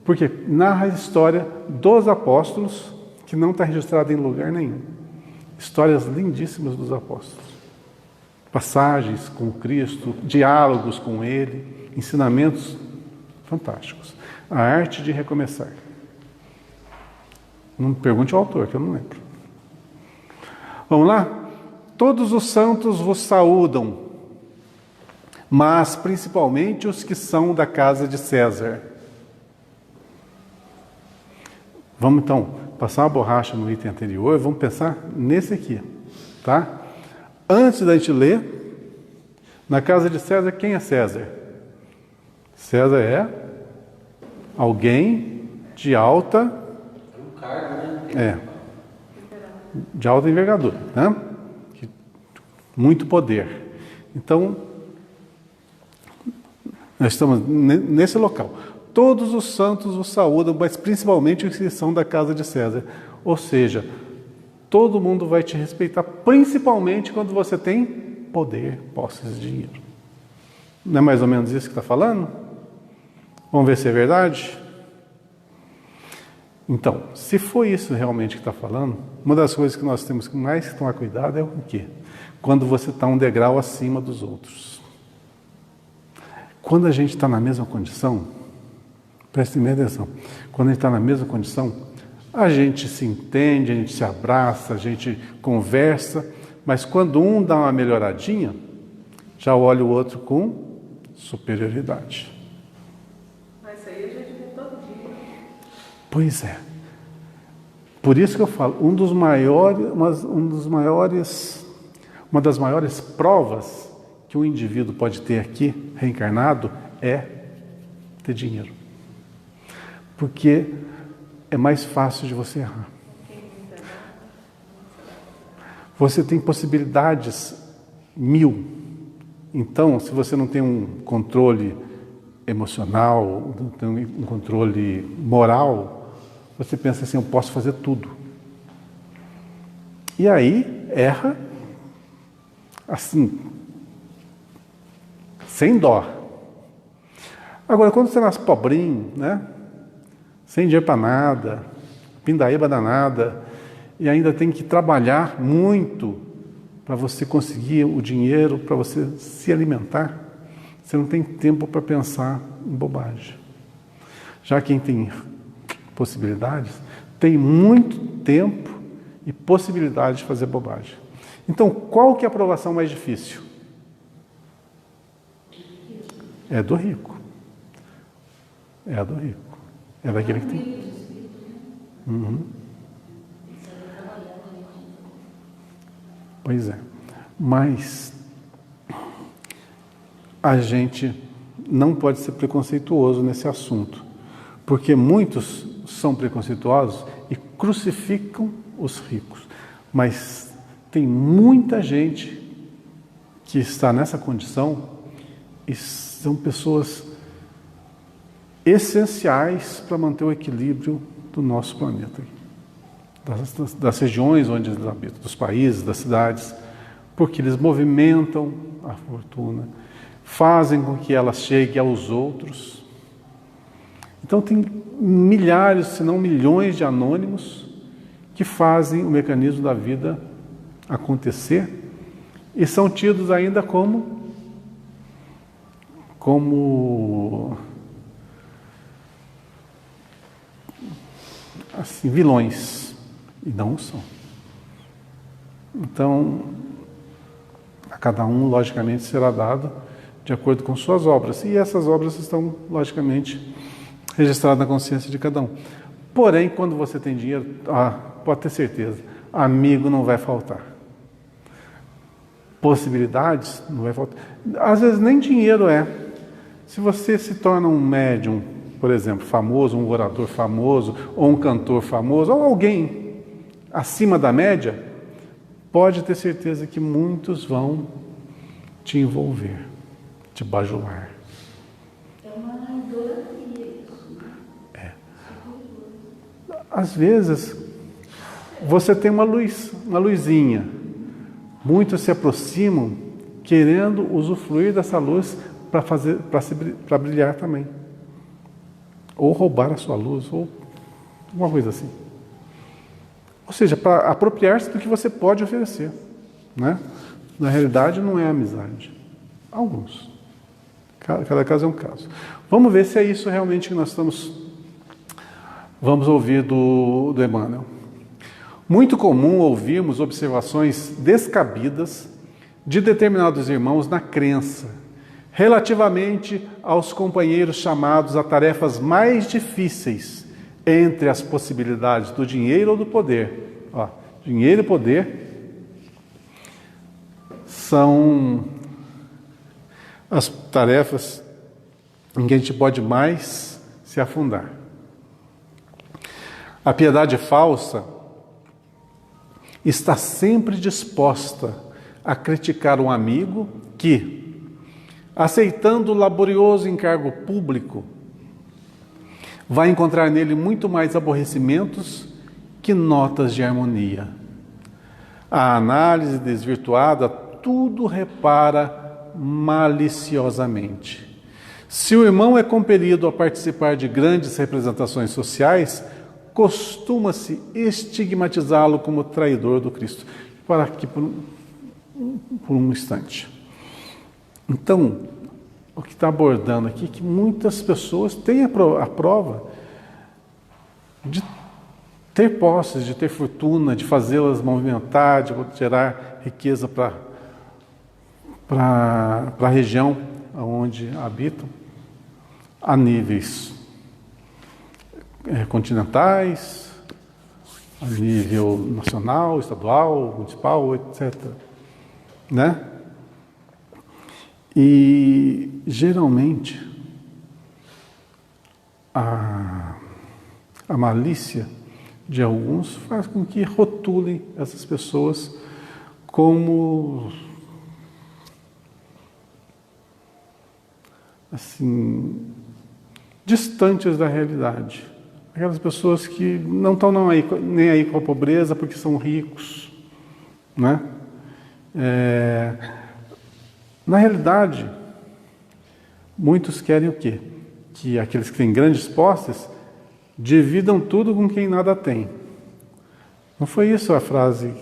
Porque narra a história dos apóstolos, que não está registrada em lugar nenhum. Histórias lindíssimas dos apóstolos. Passagens com Cristo, diálogos com Ele, ensinamentos fantásticos. A Arte de Recomeçar. Não me pergunte ao autor, que eu não lembro. Vamos lá? Todos os santos vos saúdam, mas principalmente os que são da casa de César. Vamos então passar a borracha no item anterior, vamos pensar nesse aqui, tá? Antes da gente ler, na casa de César, quem é César? César é alguém de alta... Um cargo, né? De alta envergadura, né? Muito poder. Então, nós estamos nesse local. Todos os santos o saúdam, mas principalmente os que são da casa de César. Ou seja, todo mundo vai te respeitar, principalmente quando você tem poder, posses de dinheiro. Não é mais ou menos isso que está falando? Vamos ver se é verdade? Então, se foi isso realmente que está falando, uma das coisas que nós temos que mais tomar cuidado é o quê? Quando você está um degrau acima dos outros. Quando a gente está na mesma condição, preste bem atenção, quando a gente está na mesma condição, a gente se entende, a gente se abraça, a gente conversa, mas quando um dá uma melhoradinha, já olha o outro com superioridade. Mas isso aí a gente vê todo dia. Pois é. Por isso que eu falo, uma das maiores provas que um indivíduo pode ter aqui, reencarnado, é ter dinheiro. Porque é mais fácil de você errar. Você tem possibilidades 1000. Então, se você não tem um controle emocional, não tem um controle moral, você pensa assim, eu posso fazer tudo. E aí, erra, assim, sem dó. Agora, quando você nasce pobrinho, né? Sem dinheiro para nada, pindaíba danada, e ainda tem que trabalhar muito para você conseguir o dinheiro, para você se alimentar, você não tem tempo para pensar em bobagem. Já quem tem possibilidades, tem muito tempo e possibilidade de fazer bobagem. Então, qual que é a aprovação mais difícil? É do rico. É do rico. É daquele que tem. Uhum. Pois é. Mas a gente não pode ser preconceituoso nesse assunto, porque muitos são preconceituosos e crucificam os ricos. Mas tem muita gente que está nessa condição e são pessoas essenciais para manter o equilíbrio do nosso planeta, das regiões onde eles habitam, dos países, das cidades, porque eles movimentam a fortuna, fazem com que ela chegue aos outros. Então tem milhares, se não milhões de anônimos que fazem o mecanismo da vida acontecer e são tidos ainda como assim, vilões, e não são. Então, a cada um, logicamente, será dado de acordo com suas obras, e essas obras estão, logicamente, registradas na consciência de cada um. Porém, quando você tem dinheiro, pode ter certeza, amigo não vai faltar. Possibilidades não vai faltar. Às vezes nem dinheiro é. Se você se torna um médium, por exemplo, famoso, um orador famoso, ou um cantor famoso, ou alguém acima da média, pode ter certeza que muitos vão te envolver, te bajular. É uma idolatria isso. É. Às vezes, você tem uma luzinha. Muitos se aproximam querendo usufruir dessa luz para brilhar também. Ou roubar a sua luz, ou uma coisa assim. Ou seja, para apropriar-se do que você pode oferecer, né? Na realidade, não é amizade. Alguns. Cada caso é um caso. Vamos ver se é isso realmente que nós vamos ouvir do Emmanuel. Muito comum ouvirmos observações descabidas de determinados irmãos na crença, relativamente aos companheiros chamados a tarefas mais difíceis entre as possibilidades do dinheiro ou do poder. Ó, dinheiro e poder são as tarefas em que a gente pode mais se afundar. A piedade falsa está sempre disposta a criticar um amigo que, aceitando o laborioso encargo público, vai encontrar nele muito mais aborrecimentos que notas de harmonia. A análise desvirtuada tudo repara maliciosamente. Se o irmão é compelido a participar de grandes representações sociais, costuma-se estigmatizá-lo como traidor do Cristo. Vou parar aqui por um instante. Então, o que está abordando aqui é que muitas pessoas têm a prova de ter posses, de ter fortuna, de fazê-las movimentar, de gerar riqueza para a região onde habitam, a níveis continentais, a nível nacional, estadual, municipal, etc. Né? E, geralmente, a malícia de alguns faz com que rotulem essas pessoas como, assim, distantes da realidade. Aquelas pessoas que não estão nem aí com a pobreza porque são ricos, né? Na realidade, muitos querem o quê? Que aqueles que têm grandes posses dividam tudo com quem nada tem. Não foi isso a frase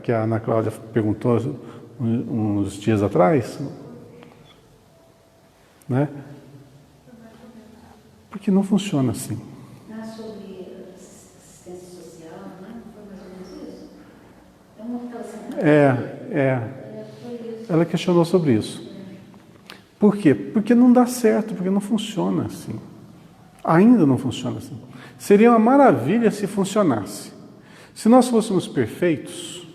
que a Ana Cláudia perguntou uns dias atrás? Né? Porque não funciona assim. Sobre assistência social, né? Foi mais ou menos isso? Eu não estava Ela questionou sobre isso. Por quê? Porque não dá certo, porque não funciona assim. Ainda não funciona assim. Seria uma maravilha se funcionasse. Se nós fôssemos perfeitos,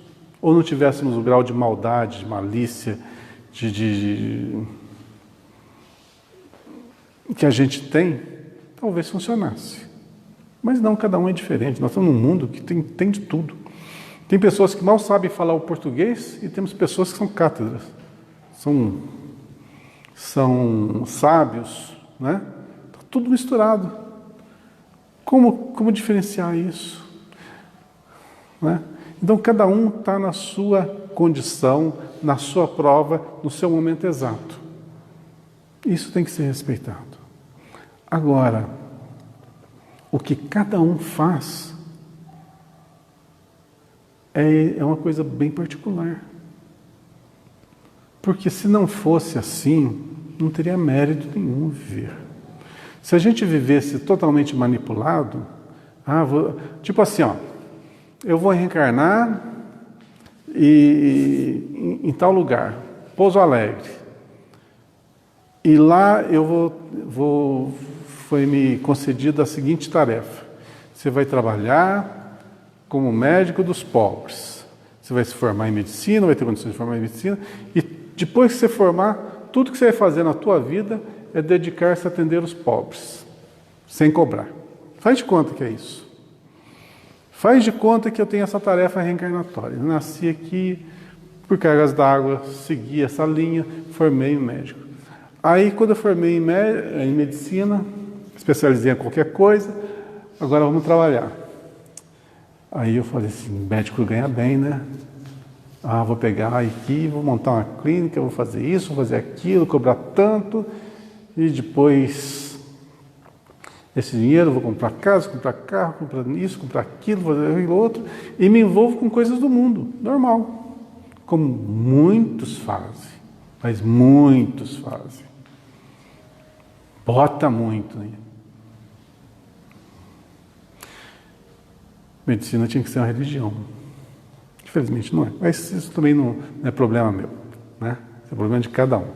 ou não tivéssemos o grau de maldade, de malícia, que a gente tem, talvez funcionasse. Mas não, cada um é diferente. Nós estamos num mundo que tem de tudo. Tem pessoas que mal sabem falar o português e temos pessoas que são cátedras. São sábios, né? Está tudo misturado. Como diferenciar isso? Né? Então, cada um está na sua condição, na sua prova, no seu momento exato. Isso tem que ser respeitado. Agora, o que cada um faz é uma coisa bem particular. Porque se não fosse assim, não teria mérito nenhum viver. Se a gente vivesse totalmente manipulado, tipo assim, eu vou reencarnar em tal lugar, Pouso Alegre, e lá foi me concedida a seguinte tarefa: você vai trabalhar como médico dos pobres, você vai se formar em medicina, vai ter condições de formar em medicina, e depois que você formar, tudo que você vai fazer na tua vida é dedicar-se a atender os pobres, sem cobrar. Faz de conta que é isso. Faz de conta que eu tenho essa tarefa reencarnatória. Eu nasci aqui, por cargas d'água, segui essa linha, formei um médico. Aí, quando eu formei em medicina, especializei em qualquer coisa, agora vamos trabalhar. Aí eu falei assim, médico ganha bem, né? Vou pegar aqui, vou montar uma clínica, vou fazer isso, vou fazer aquilo, cobrar tanto, e depois esse dinheiro eu vou comprar casa, comprar carro, comprar isso, comprar aquilo, fazer aquilo outro, e me envolvo com coisas do mundo, normal, como muitos fazem, mas muitos fazem. Bota muito, né? Medicina tinha que ser uma religião. Infelizmente não é. Mas isso também não é problema meu, né? É problema de cada um.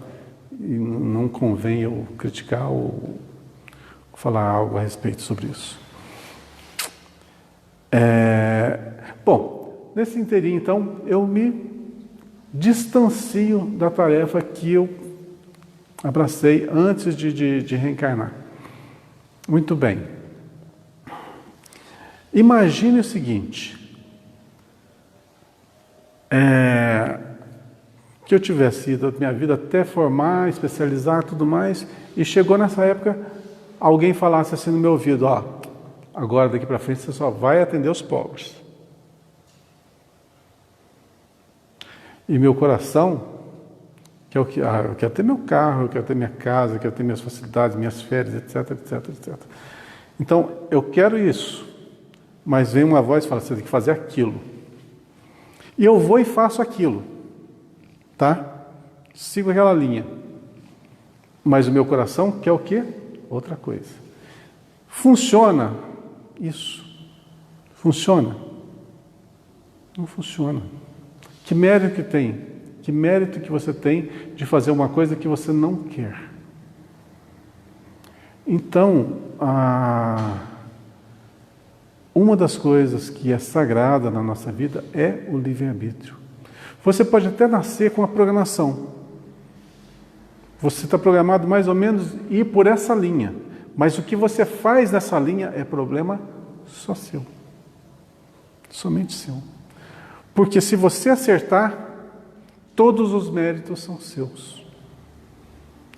E não convém eu criticar ou falar algo a respeito sobre isso. Bom, nesse inteirinho, então, eu me distancio da tarefa que eu abracei antes de reencarnar. Muito bem. Imagine o seguinte, que eu tivesse ido a minha vida até formar, especializar e tudo mais, e chegou nessa época, alguém falasse assim no meu ouvido, ó, agora daqui para frente você só vai atender os pobres. E meu coração, que é o que, eu quero ter meu carro, eu quero ter minha casa, eu quero ter minhas facilidades, minhas férias, etc, etc, etc. Então, eu quero isso, mas vem uma voz e fala, você tem que fazer aquilo. E eu vou e faço aquilo, tá? Sigo aquela linha. Mas o meu coração quer o quê? Outra coisa. Funciona isso? Funciona? Não funciona. Que mérito que tem? Que mérito que você tem de fazer uma coisa que você não quer? Então, uma das coisas que é sagrada na nossa vida é o livre-arbítrio. Você pode até nascer com a programação. Você está programado mais ou menos ir por essa linha. Mas o que você faz nessa linha é problema só seu. Somente seu. Porque se você acertar, todos os méritos são seus.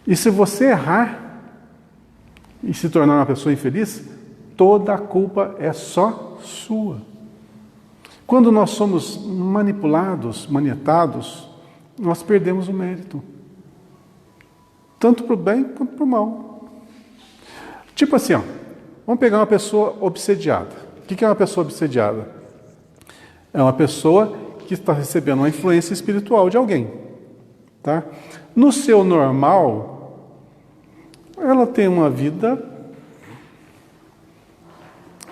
E se você errar e se tornar uma pessoa infeliz, toda a culpa é só sua. Quando nós somos manipulados, manietados, nós perdemos o mérito. Tanto para o bem quanto para o mal. Tipo assim, ó, vamos pegar uma pessoa obsediada. O que é uma pessoa obsediada? É uma pessoa que está recebendo uma influência espiritual de alguém. Tá? No seu normal, ela tem uma vida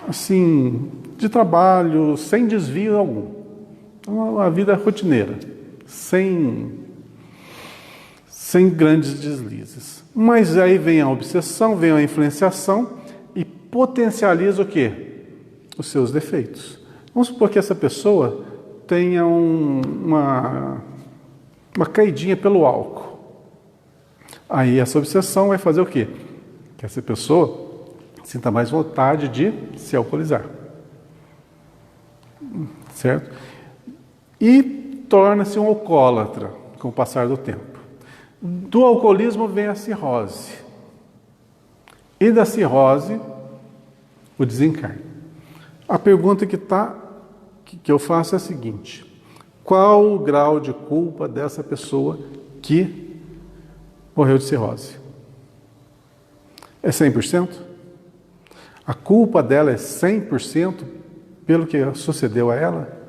assim, de trabalho, sem desvio algum. Uma vida rotineira, sem grandes deslizes. Mas aí vem a obsessão, vem a influenciação e potencializa o quê? Os seus defeitos. Vamos supor que essa pessoa tenha uma caidinha pelo álcool. Aí essa obsessão vai fazer o quê? Que essa pessoa sinta mais vontade de se alcoolizar. Certo? E torna-se um alcoólatra com o passar do tempo. Do alcoolismo vem a cirrose. E da cirrose, o desencarne. A pergunta que eu faço é a seguinte: qual o grau de culpa dessa pessoa que morreu de cirrose? É 100%? A culpa dela é 100% pelo que sucedeu a ela?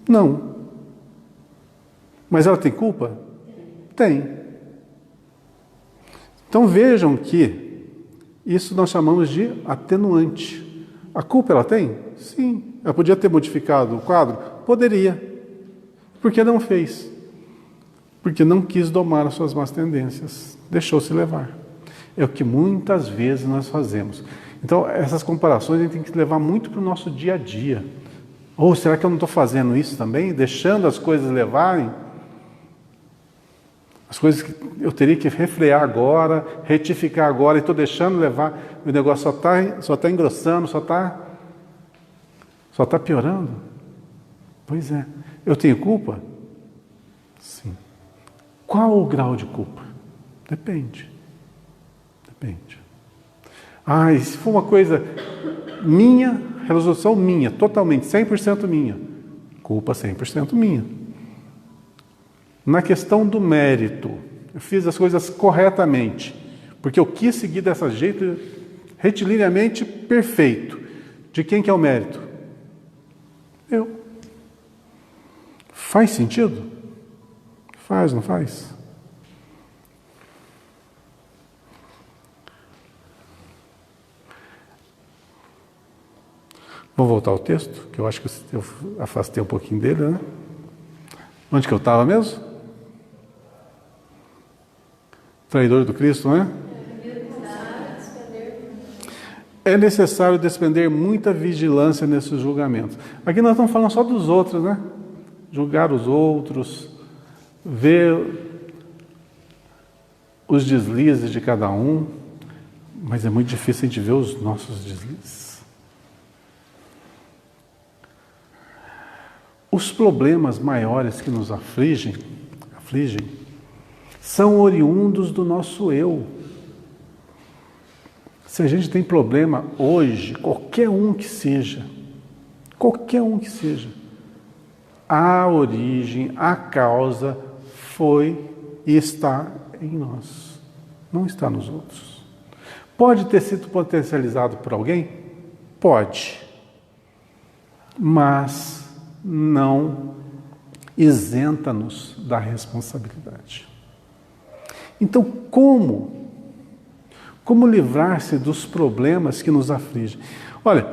Não. Mas ela tem culpa? Tem. Então vejam que isso nós chamamos de atenuante. A culpa ela tem? Sim. Ela podia ter modificado o quadro? Poderia. Por que não fez? Porque não quis domar as suas más tendências. Deixou-se levar. É o que muitas vezes nós fazemos. Então, essas comparações a gente tem que levar muito para o nosso dia a dia. Ou será que eu não estou fazendo isso também? Deixando as coisas levarem? As coisas que eu teria que refrear agora, retificar agora, e estou deixando levar, o negócio só está engrossando, só está piorando. Pois é. Eu tenho culpa? Sim. Qual o grau de culpa? Depende. E se for uma coisa minha, resolução minha, totalmente, 100% minha, culpa 100% minha. Na questão do mérito, eu fiz as coisas corretamente, porque eu quis seguir desse jeito, retilíneamente perfeito. De quem que é o mérito? Eu. Faz sentido? Faz, não faz? Vamos voltar ao texto, que eu acho que eu afastei um pouquinho dele, né? Onde que eu estava mesmo? Traidor do Cristo, não é? é necessário despender muita vigilância nesses julgamentos. Aqui nós estamos falando só dos outros, né? Julgar os outros, ver os deslizes de cada um, mas é muito difícil a gente ver os nossos deslizes. Os problemas maiores que nos afligem, são oriundos do nosso eu. Se a gente tem problema hoje, qualquer um que seja, a origem, a causa foi e está em nós, não está nos outros. Pode ter sido potencializado por alguém? Pode, mas não isenta-nos da responsabilidade. Então, como livrar-se dos problemas que nos afligem? Olha,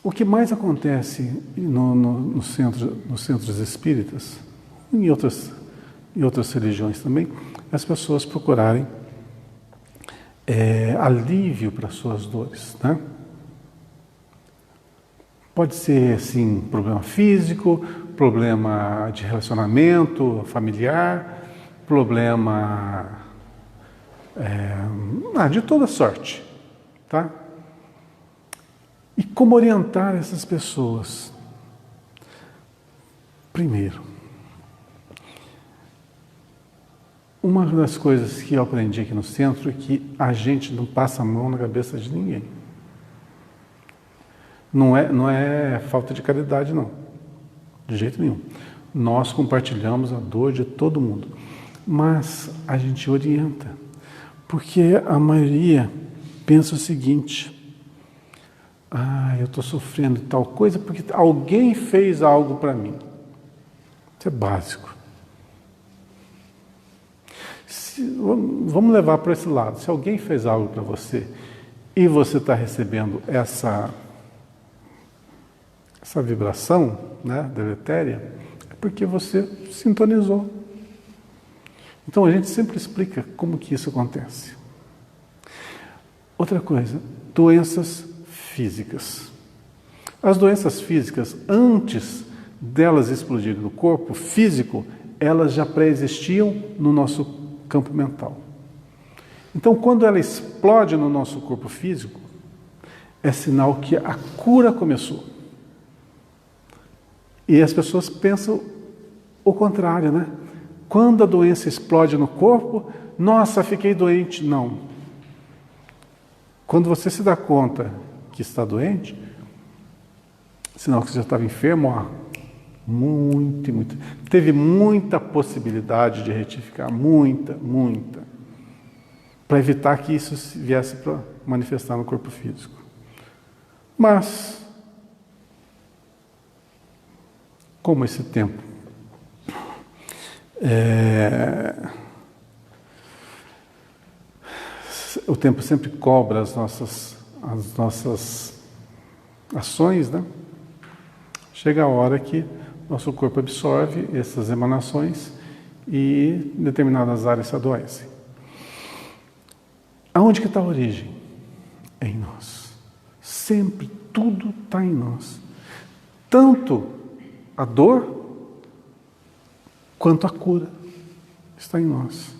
o que mais acontece nos centros espíritas, em outras religiões também, é as pessoas procurarem alívio para suas dores, né? Pode ser, assim, problema físico, problema de relacionamento familiar, problema de toda sorte, tá? E como orientar essas pessoas? Primeiro, uma das coisas que eu aprendi aqui no centro é que a gente não passa a mão na cabeça de ninguém. Não é falta de caridade, não. De jeito nenhum. Nós compartilhamos a dor de todo mundo. Mas a gente orienta. Porque a maioria pensa o seguinte: eu estou sofrendo tal coisa porque alguém fez algo para mim. Isso é básico. Vamos levar para esse lado. Se alguém fez algo para você e você está recebendo essa vibração, né, deletéria, é porque você sintonizou. Então a gente sempre explica como que isso acontece. Outra coisa, doenças físicas. As doenças físicas, antes delas explodirem no corpo físico, elas já pré-existiam no nosso campo mental. Então, quando ela explode no nosso corpo físico, é sinal que a cura começou. E as pessoas pensam o contrário, né? Quando a doença explode no corpo, nossa, fiquei doente. Não. Quando você se dá conta que está doente, sinal que você já estava enfermo, teve muita possibilidade de retificar, muita, para evitar que isso viesse para manifestar no corpo físico. Mas, como esse tempo o tempo sempre cobra as nossas ações, né? Chega a hora que nosso corpo absorve essas emanações e determinadas áreas se adoecem. Aonde que está a origem? É em nós. Sempre, tudo está em nós. Tanto a dor quanto a cura está em nós.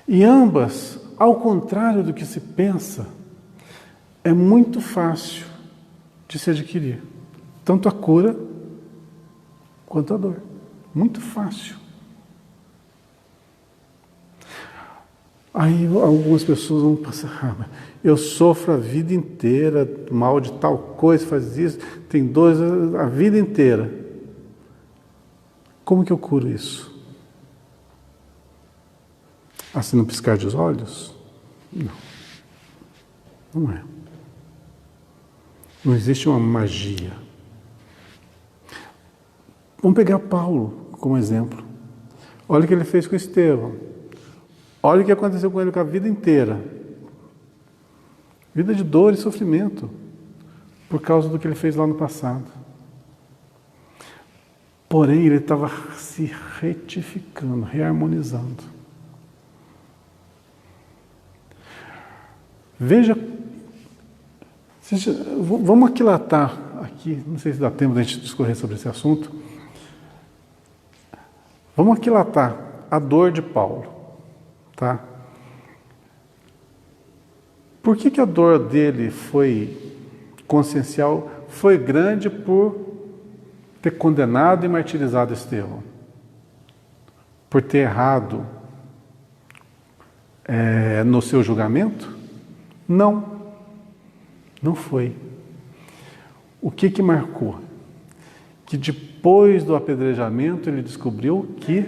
E ambas, ao contrário do que se pensa, é muito fácil de se adquirir. Tanto a cura quanto a dor. Muito fácil. Aí algumas pessoas vão passar, eu sofro a vida inteira, mal de tal coisa, faz isso, tem dores a vida inteira. Como que eu curo isso? Assim no piscar dos olhos? Não. Não é. Não existe uma magia. Vamos pegar Paulo como exemplo. Olha o que ele fez com Estevão. Olha o que aconteceu com ele com a vida inteira. Vida de dor e sofrimento. Por causa do que ele fez lá no passado. Porém, ele estava se retificando, reharmonizando. Veja Vamos aquilatar aqui, não sei se dá tempo de a gente discorrer sobre esse assunto. Vamos aquilatar a dor de Paulo, tá? Por que a dor dele foi consciencial? Foi grande por ter condenado e martirizado Estevão, por ter errado no seu julgamento? Não foi. O que marcou? Que depois do apedrejamento ele descobriu que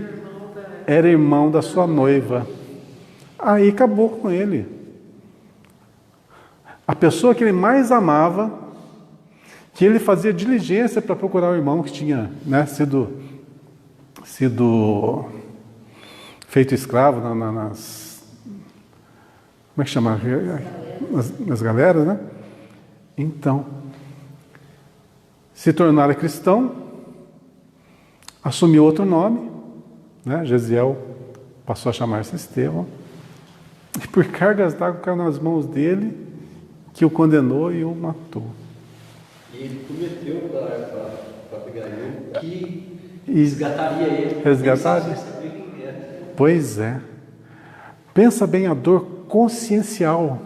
era irmão da sua noiva. Aí acabou com ele. A pessoa que ele mais amava, que ele fazia diligência para procurar o irmão que tinha, né, sido feito escravo nas... Como é que chama? Nas galeras, né? Então, se tornara cristão, assumiu outro nome, né? Gesiel passou a chamar-se Estevão, e por cargas d'água caiu nas mãos dele, que o condenou e o matou. E ele prometeu para Abigail que resgataria ele. Resgataria? Pois é. Pensa bem a dor consciencial.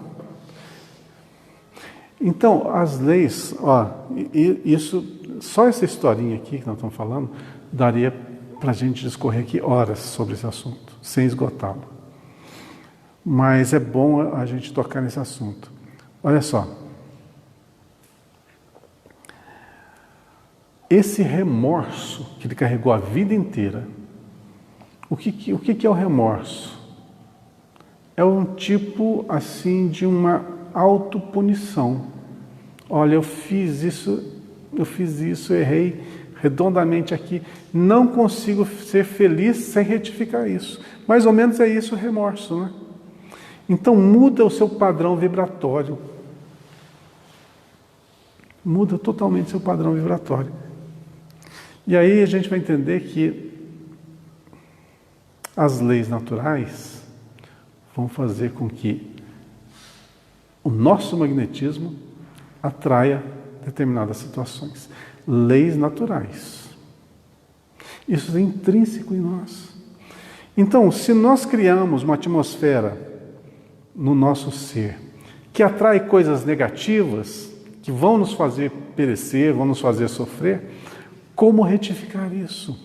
Então, as leis, isso, só essa historinha aqui que nós estamos falando, daria para a gente discorrer aqui horas sobre esse assunto, sem esgotá-lo. Mas é bom a gente tocar nesse assunto. Olha só. Esse remorso que ele carregou a vida inteira, o que é o remorso? É um tipo, assim, de uma autopunição. Olha, eu fiz isso, errei redondamente aqui, não consigo ser feliz sem retificar isso. Mais ou menos é isso o remorso, né? Então muda o seu padrão vibratório. Muda totalmente o seu padrão vibratório. E aí a gente vai entender que as leis naturais vão fazer com que o nosso magnetismo atraia determinadas situações. Leis naturais. Isso é intrínseco em nós. Então, se nós criamos uma atmosfera no nosso ser que atrai coisas negativas, que vão nos fazer perecer, vão nos fazer sofrer, como retificar isso?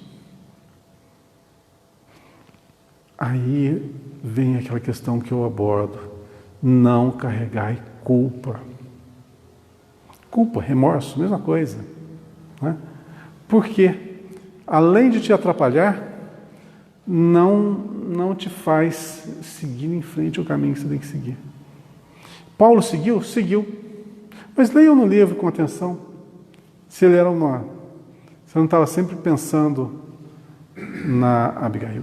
Aí vem aquela questão que eu abordo. Não carregai culpa. Culpa, remorso, mesma coisa. Né? Porque, além de te atrapalhar, não te faz seguir em frente o caminho que você tem que seguir. Paulo seguiu? Seguiu. Mas leiam no livro com atenção. Se ele era você não estava sempre pensando na Abigail.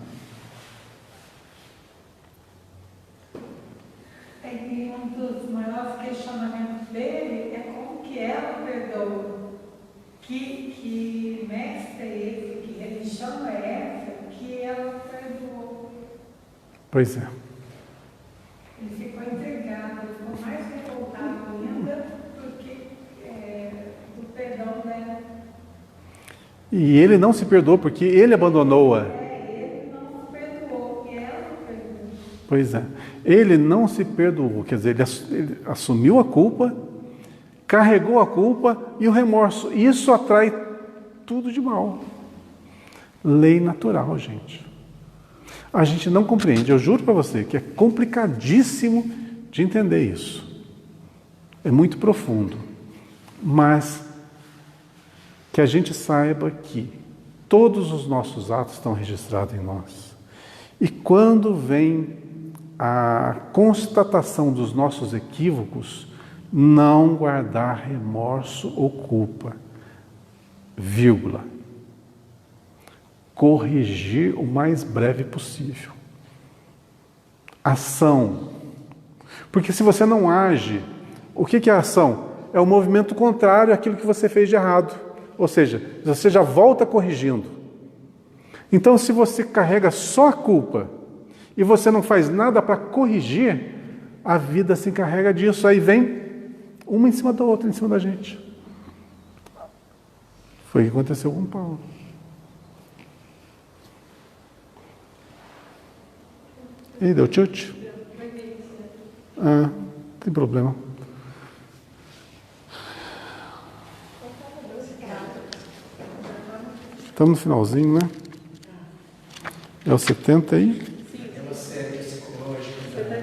E um dos maiores questionamentos dele é como que ela perdoa. Que mestre é esse? Que religião é essa? Que ela perdoou. Pois é. Ele ficou intrigado, ele ficou mais revoltado ainda do perdão dela. E ele não se perdoou porque ele abandonou-a. Ele não se perdoou e ela não perdoou. Pois é. Ele não se perdoou, quer dizer, ele assumiu a culpa, carregou a culpa e o remorso. Isso atrai tudo de mal. Lei natural, gente. A gente não compreende, eu juro para você que é complicadíssimo de entender isso. É muito profundo. Mas que a gente saiba que todos os nossos atos estão registrados em nós. E quando vem a constatação dos nossos equívocos, não guardar remorso ou culpa, vírgula. Corrigir o mais breve possível. Ação. Porque se você não age, o que é a ação? É o movimento contrário àquilo que você fez de errado. Ou seja, você já volta corrigindo. Então, se você carrega só a culpa e você não faz nada para corrigir, a vida se encarrega disso. Aí vem uma em cima da outra, em cima da gente. Foi o que aconteceu com Paulo. E deu chute? Ah, não tem problema. Estamos no finalzinho, né? É o 70 aí? É uma série psicológica da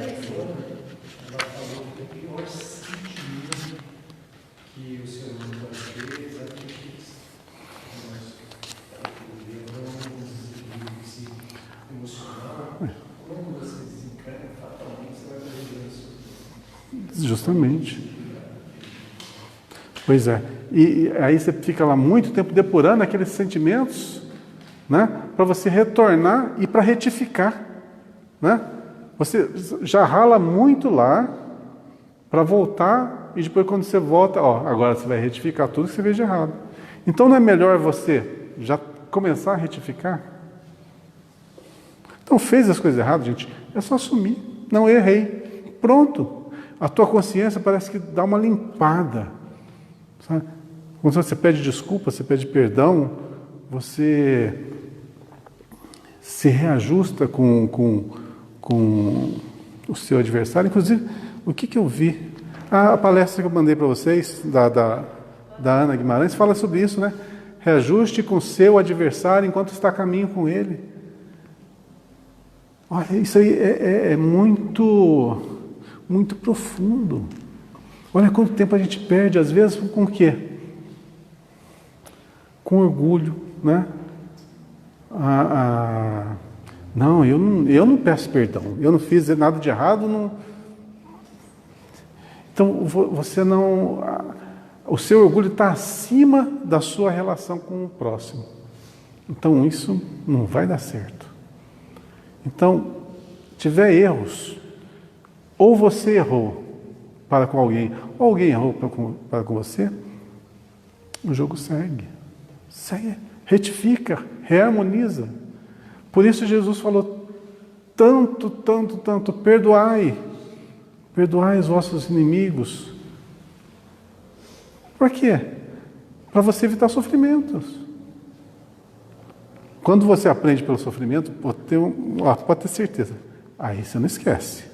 Ela falou que o pior sentimento que o ser humano pode ter é exatamente isso. Emocional, quando você desencarna, fatalmente você vai perder isso. Justamente. Pois é. E aí você fica lá muito tempo depurando aqueles sentimentos, né? Para você retornar e para retificar, né? Você já rala muito lá para voltar e depois quando você volta, agora você vai retificar tudo que você fez de errado. Então não é melhor você já começar a retificar? Então fez as coisas erradas, gente, é só assumir. Não, eu errei. Pronto. A tua consciência parece que dá uma limpada. Sabe? Quando você pede desculpa, você pede perdão, você se reajusta com o seu adversário. Inclusive, o que eu vi? A palestra que eu mandei para vocês, da Ana Guimarães, fala sobre isso, né? Reajuste com o seu adversário enquanto está a caminho com ele. Olha, isso aí é muito, muito profundo. Olha quanto tempo a gente perde, às vezes, com o quê? Com orgulho, né? Não, eu não peço perdão, eu não fiz nada de errado. Não... Então, você não... O seu orgulho está acima da sua relação com o próximo. Então, isso não vai dar certo. Então, tiver erros, ou você errou para com alguém, ou alguém errou para com você, o jogo segue. Segue, retifica, reharmoniza. Por isso Jesus falou tanto, perdoai os vossos inimigos. Para quê? Para você evitar sofrimentos. Quando você aprende pelo sofrimento, pode ter certeza, aí você não esquece.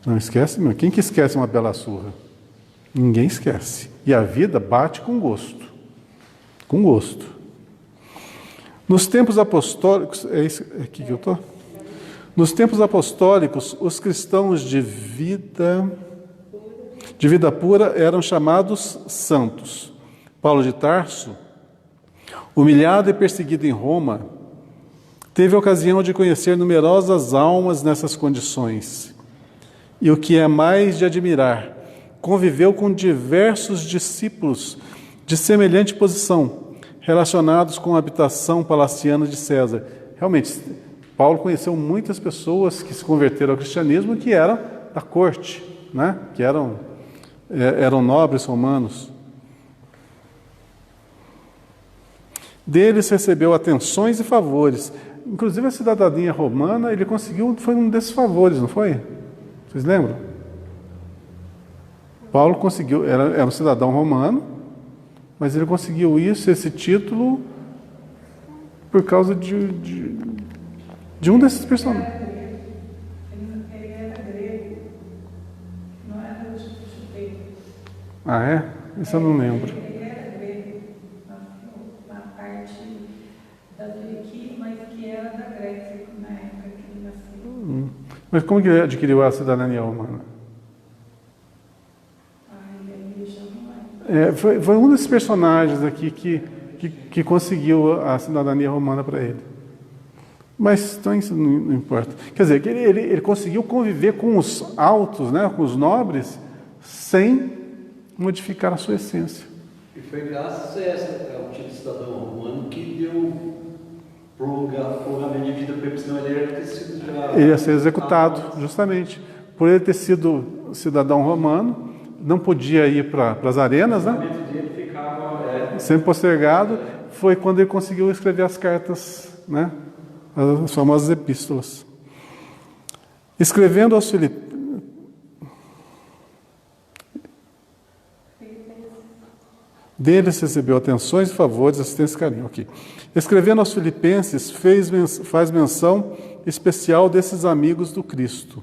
Não esquece, meu. Quem que esquece uma bela surra? Ninguém esquece. E a vida bate com gosto. Com gosto. Nos tempos apostólicos, é isso aqui que eu estou? Nos tempos apostólicos, os cristãos de vida pura eram chamados santos. Paulo de Tarso, humilhado e perseguido em Roma, teve a ocasião de conhecer numerosas almas nessas condições. E o que é mais de admirar, conviveu com diversos discípulos de semelhante posição, relacionados com a habitação palaciana de César. Realmente, Paulo conheceu muitas pessoas que se converteram ao cristianismo que eram da corte, né? Que eram nobres romanos. Deles recebeu atenções e favores. Inclusive a cidadania romana, ele conseguiu, foi um desses favores, não foi? Vocês lembram? Paulo conseguiu, era um cidadão romano, mas ele conseguiu esse título, por causa de um desses personagens. Ele era grego, não era judeu. Ah, é? Isso eu não lembro. Ele era grego, na parte da Turquia, mas que era da Grécia, na época que ele nasceu. Mas como que ele adquiriu a cidadania romana? Foi um desses personagens aqui que conseguiu a cidadania romana para ele. Mas então isso não importa. Quer dizer, ele conseguiu conviver com os altos, né, com os nobres, sem modificar a sua essência. E foi graças ao título de cidadão romano que deu prolongamento de vida para ele, senão ele ia ter sido já... Ele ia ser executado, justamente. Por ele ter sido cidadão romano, não podia ir para as arenas, né? O pensamento dele ficava... Sempre postergado. Foi quando ele conseguiu escrever as cartas, né? As famosas epístolas. Escrevendo aos Filipenses... Deles recebeu atenções, favores, assistência e carinho. Okay. Escrevendo aos Filipenses, faz menção especial desses amigos do Cristo.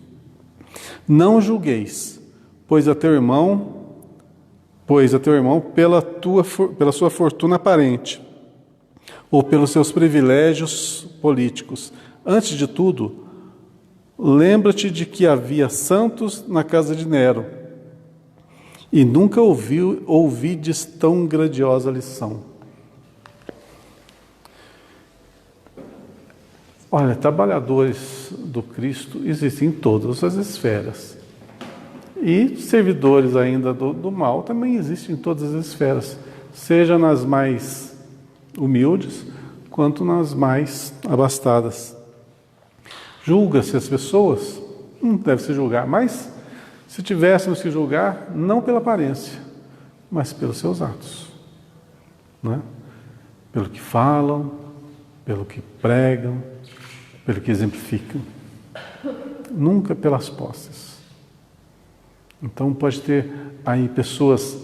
Não julgueis, pois a teu irmão pela sua fortuna aparente, ou pelos seus privilégios políticos. Antes de tudo, lembra-te de que havia santos na casa de Nero, e nunca ouvides tão grandiosa lição. Olha, trabalhadores do Cristo existem em todas as esferas. E servidores ainda do mal também existem em todas as esferas, seja nas mais humildes, quanto nas mais abastadas. Julga-se as pessoas? Não deve se julgar, mas se tivéssemos que julgar, não pela aparência, mas pelos seus atos, né? Pelo que falam, pelo que pregam, pelo que exemplificam, nunca pelas posses. Então pode ter aí pessoas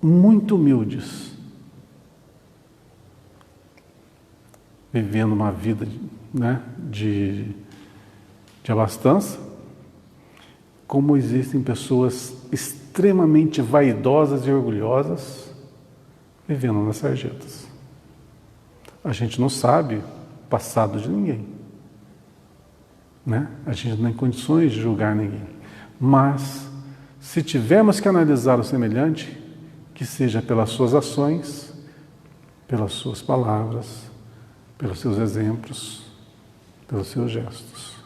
muito humildes, vivendo uma vida, né, de abastança, como existem pessoas extremamente vaidosas e orgulhosas vivendo nas sarjetas. A gente não sabe o passado de ninguém, né? A gente não tem condições de julgar ninguém. Mas, se tivermos que analisar o semelhante, que seja pelas suas ações, pelas suas palavras, pelos seus exemplos, pelos seus gestos.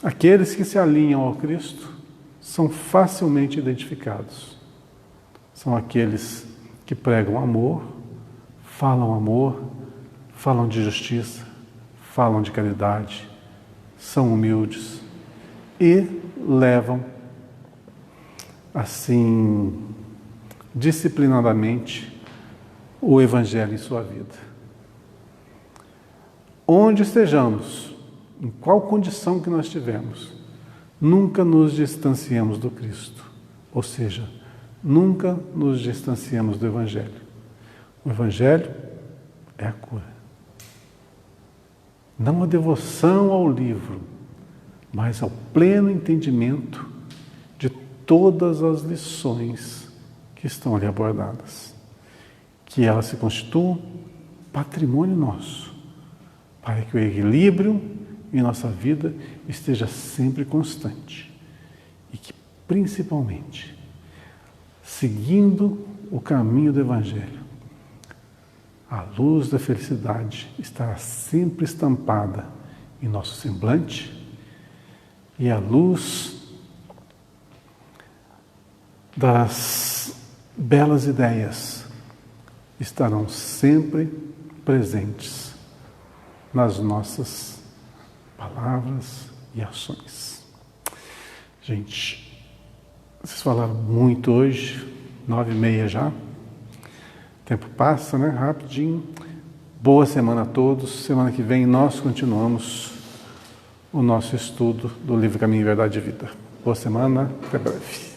Aqueles que se alinham ao Cristo são facilmente identificados. São aqueles que pregam amor, falam de justiça, falam de caridade, são humildes e levam, assim, disciplinadamente, o Evangelho em sua vida. Onde estejamos, em qual condição que nós estivermos, nunca nos distanciemos do Cristo. Ou seja, nunca nos distanciemos do Evangelho. O Evangelho é a cura. Não a devoção ao livro, mas ao pleno entendimento de todas as lições que estão ali abordadas. Que elas se constituam patrimônio nosso, para que o equilíbrio em nossa vida esteja sempre constante. E que, principalmente, seguindo o caminho do Evangelho, a luz da felicidade estará sempre estampada em nosso semblante e a luz das belas ideias estarão sempre presentes nas nossas palavras e ações. Gente, vocês falaram muito hoje, 9h30 já. O tempo passa, né? Rapidinho. Boa semana a todos. Semana que vem nós continuamos o nosso estudo do livro Caminho, Verdade e Vida. Boa semana, até breve.